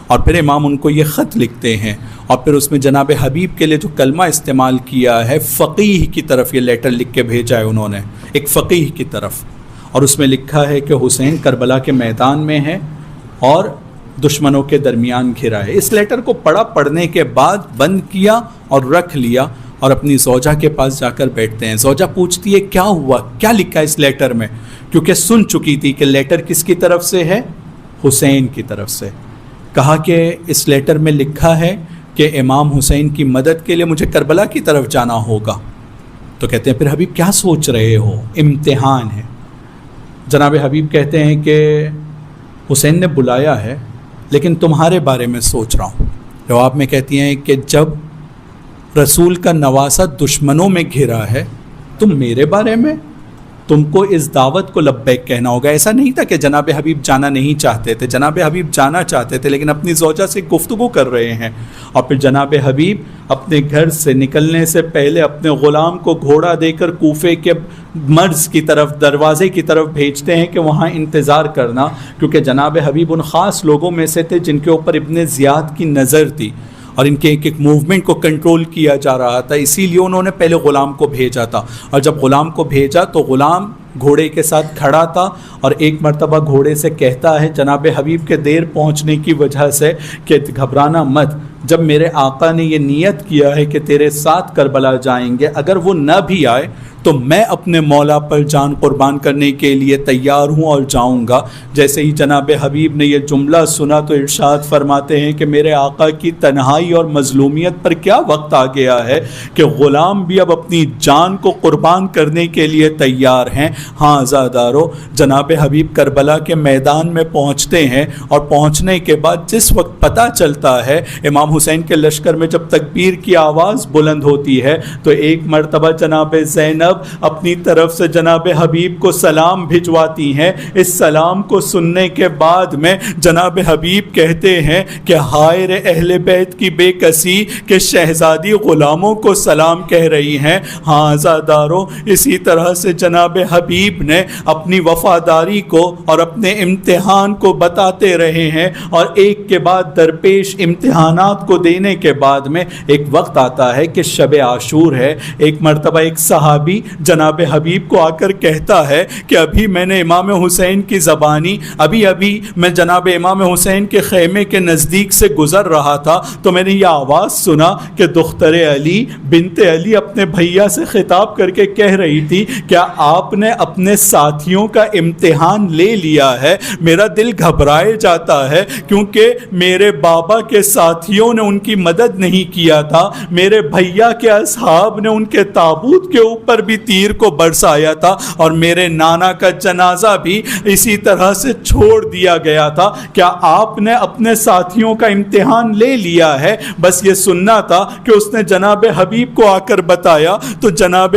اور پھر امام ان کو یہ خط لکھتے ہیں، اور پھر اس میں جناب حبیب کے لیے جو کلمہ استعمال کیا ہے فقیہ کی طرف، یہ لیٹر لکھ کے بھیجا ہے انہوں نے ایک فقیہ کی طرف، اور اس میں لکھا ہے کہ حسین کربلا کے میدان میں ہے اور دشمنوں کے درمیان گھرا ہے. اس لیٹر کو پڑھنے کے بعد بند کیا اور رکھ لیا اور اپنی زوجہ کے پاس جا کر بیٹھتے ہیں. زوجہ پوچھتی ہے کیا ہوا، کیا لکھا ہے اس لیٹر میں، کیونکہ سن چکی تھی کہ لیٹر کس کی طرف سے ہے، حسین کی طرف سے. کہا کہ اس لیٹر میں لکھا ہے کہ امام حسین کی مدد کے لیے مجھے کربلا کی طرف جانا ہوگا. تو کہتے ہیں پھر حبیب کیا سوچ رہے ہو، امتحان ہے. جناب حبیب کہتے ہیں کہ حسین نے بلایا ہے لیکن تمہارے بارے میں سوچ رہا ہوں. جواب میں کہتی ہیں کہ جب رسول کا نواسہ دشمنوں میں گھرا ہے تم میرے بارے میں، تم کو اس دعوت کو لبیک کہنا ہوگا. ایسا نہیں تھا کہ جناب حبیب جانا نہیں چاہتے تھے، جناب حبیب جانا چاہتے تھے لیکن اپنی زوجہ سے گفتگو کر رہے ہیں. اور پھر جناب حبیب اپنے گھر سے نکلنے سے پہلے اپنے غلام کو گھوڑا دے کر کوفے کے مرز کی طرف، دروازے کی طرف بھیجتے ہیں کہ وہاں انتظار کرنا، کیونکہ جناب حبیب ان خاص لوگوں میں سے تھے جن کے اوپر ابن زیاد کی نظر تھی اور ان کے ایک ایک موومنٹ کو کنٹرول کیا جا رہا تھا. اسی لیے انہوں نے پہلے غلام کو بھیجا تھا، اور جب غلام کو بھیجا تو غلام گھوڑے کے ساتھ کھڑا تھا اور ایک مرتبہ گھوڑے سے کہتا ہے جناب حبیب کے دیر پہنچنے کی وجہ سے کہ گھبرانا مت، جب میرے آقا نے یہ نیت کیا ہے کہ تیرے ساتھ کربلا جائیں گے، اگر وہ نہ بھی آئے تو میں اپنے مولا پر جان قربان کرنے کے لیے تیار ہوں اور جاؤں گا. جیسے ہی جناب حبیب نے یہ جملہ سنا تو ارشاد فرماتے ہیں کہ میرے آقا کی تنہائی اور مظلومیت پر کیا وقت آ گیا ہے کہ غلام بھی اب اپنی جان کو قربان کرنے کے لیے تیار ہیں. ہاں عزادارو، جناب حبیب کربلا کے میدان میں پہنچتے ہیں اور پہنچنے کے بعد جس وقت پتہ چلتا ہے امام حسین کے لشکر میں جب تکبیر کی آواز بلند ہوتی ہے تو ایک مرتبہ جناب زینب اپنی طرف سے جناب حبیب کو سلام بھجواتی ہیں. اس سلام کو سننے کے بعد میں جناب حبیب کہتے ہیں کہ ہائے رے اہل بیت کی بے کسی کہ شہزادی غلاموں کو سلام کہہ رہی ہیں. ہاں عزادارو، اسی طرح سے جناب حبیب نے اپنی وفاداری کو اور اپنے امتحان کو بتاتے رہے ہیں، اور ایک کے بعد درپیش امتحانات کو دینے کے بعد میں ایک وقت آتا ہے کہ شب عاشور ہے. ایک مرتبہ ایک صحابی جناب حبیب کو آ کر کہتا ہے کہ ابھی میں نے امام حسین کی زبانی، ابھی میں جناب امام حسین کے خیمے کے نزدیک سے گزر رہا تھا تو میں نے یہ آواز سنا کہ دختر علی بنت علی اپنے بھیا سے خطاب کر کے کہہ رہی تھی کیا آپ نے اپنے ساتھیوں کا امتحان لے لیا ہے؟ میرا دل گھبرائے جاتا ہے کیونکہ میرے بابا کے ساتھیوں نے ان کی مدد نہیں کیا تھا، میرے بھیا کے اصحاب نے ان کے تابوت کے اوپر بھی بھی تیر کو برسایا تھا اور میرے نانا کا جنازہ بھی اسی طرح سے چھوڑ دیا گیا تھا. کیا آپ نے اپنے ساتھیوں کا امتحان لے لیا ہے؟ بس یہ سننا تھا کہ اس نے جناب حبیب کو آ کر بتایا تو جناب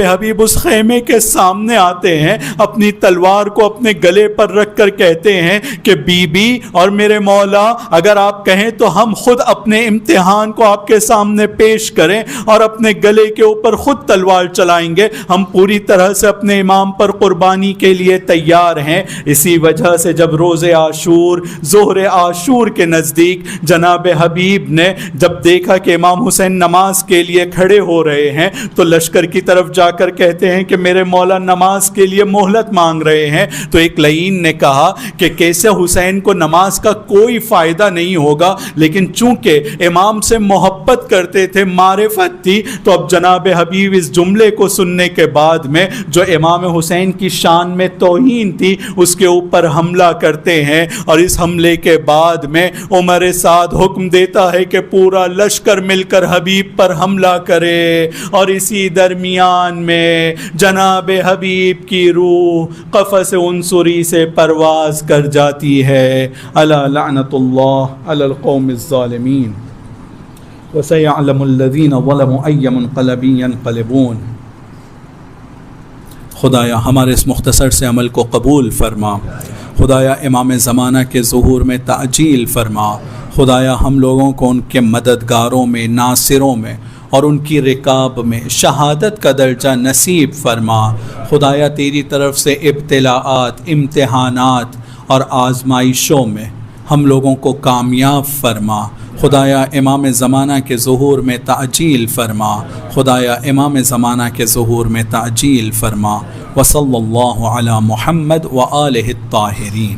حبیب اس خیمے کے سامنے آتے ہیں, اپنی تلوار کو اپنے گلے پر رکھ کر کہتے ہیں کہ بی بی اور میرے مولا, اگر آپ کہیں تو ہم خود اپنے امتحان کو آپ کے سامنے پیش کریں اور اپنے گلے کے اوپر خود تلوار چلائیں گے. ہم پوری طرح سے اپنے امام پر قربانی کے لیے تیار ہیں. اسی وجہ سے جب روز عاشور, ظہر عاشور کے نزدیک جناب حبیب نے جب دیکھا کہ امام حسین نماز کے لیے کھڑے ہو رہے ہیں تو لشکر کی طرف جا کر کہتے ہیں کہ میرے مولا نماز کے لیے مہلت مانگ رہے ہیں. تو ایک لعین نے کہا کہ کیسے حسین کو نماز کا کوئی فائدہ نہیں ہوگا, لیکن چونکہ امام سے محبت کرتے تھے, معرفت تھی, تو اب جناب حبیب اس جملے کو سننے کے بعد میں جو امام حسین کی شان میں توہین تھی اس کے اوپر حملہ کرتے ہیں. اور اس حملے کے بعد میں عمر سعد حکم دیتا ہے کہ پورا لشکر مل کر حبیب پر حملہ کرے, اور اسی درمیان میں جناب حبیب کی روح قفس عنصری سے پرواز کر جاتی ہے. الا لعنت اللہ علی القوم الظالمین وسيعلم الذين ظلموا أي منقلب ينقلبون. خدایا ہمارے اس مختصر سے عمل کو قبول فرما. خدایا امام زمانہ کے ظہور میں تعجیل فرما. خدایا ہم لوگوں کو ان کے مددگاروں میں, ناصروں میں اور ان کی رکاب میں شہادت کا درجہ نصیب فرما. خدایا تیری طرف سے ابتلاءات, امتحانات اور آزمائشوں میں ہم لوگوں کو کامیاب فرما. خدایا امام زمانہ کے ظہور میں تعجیل فرما. خدایا امام زمانہ کے ظہور میں تعجیل فرما. وصلی اللہ علی محمد وآلہ الطاہرین.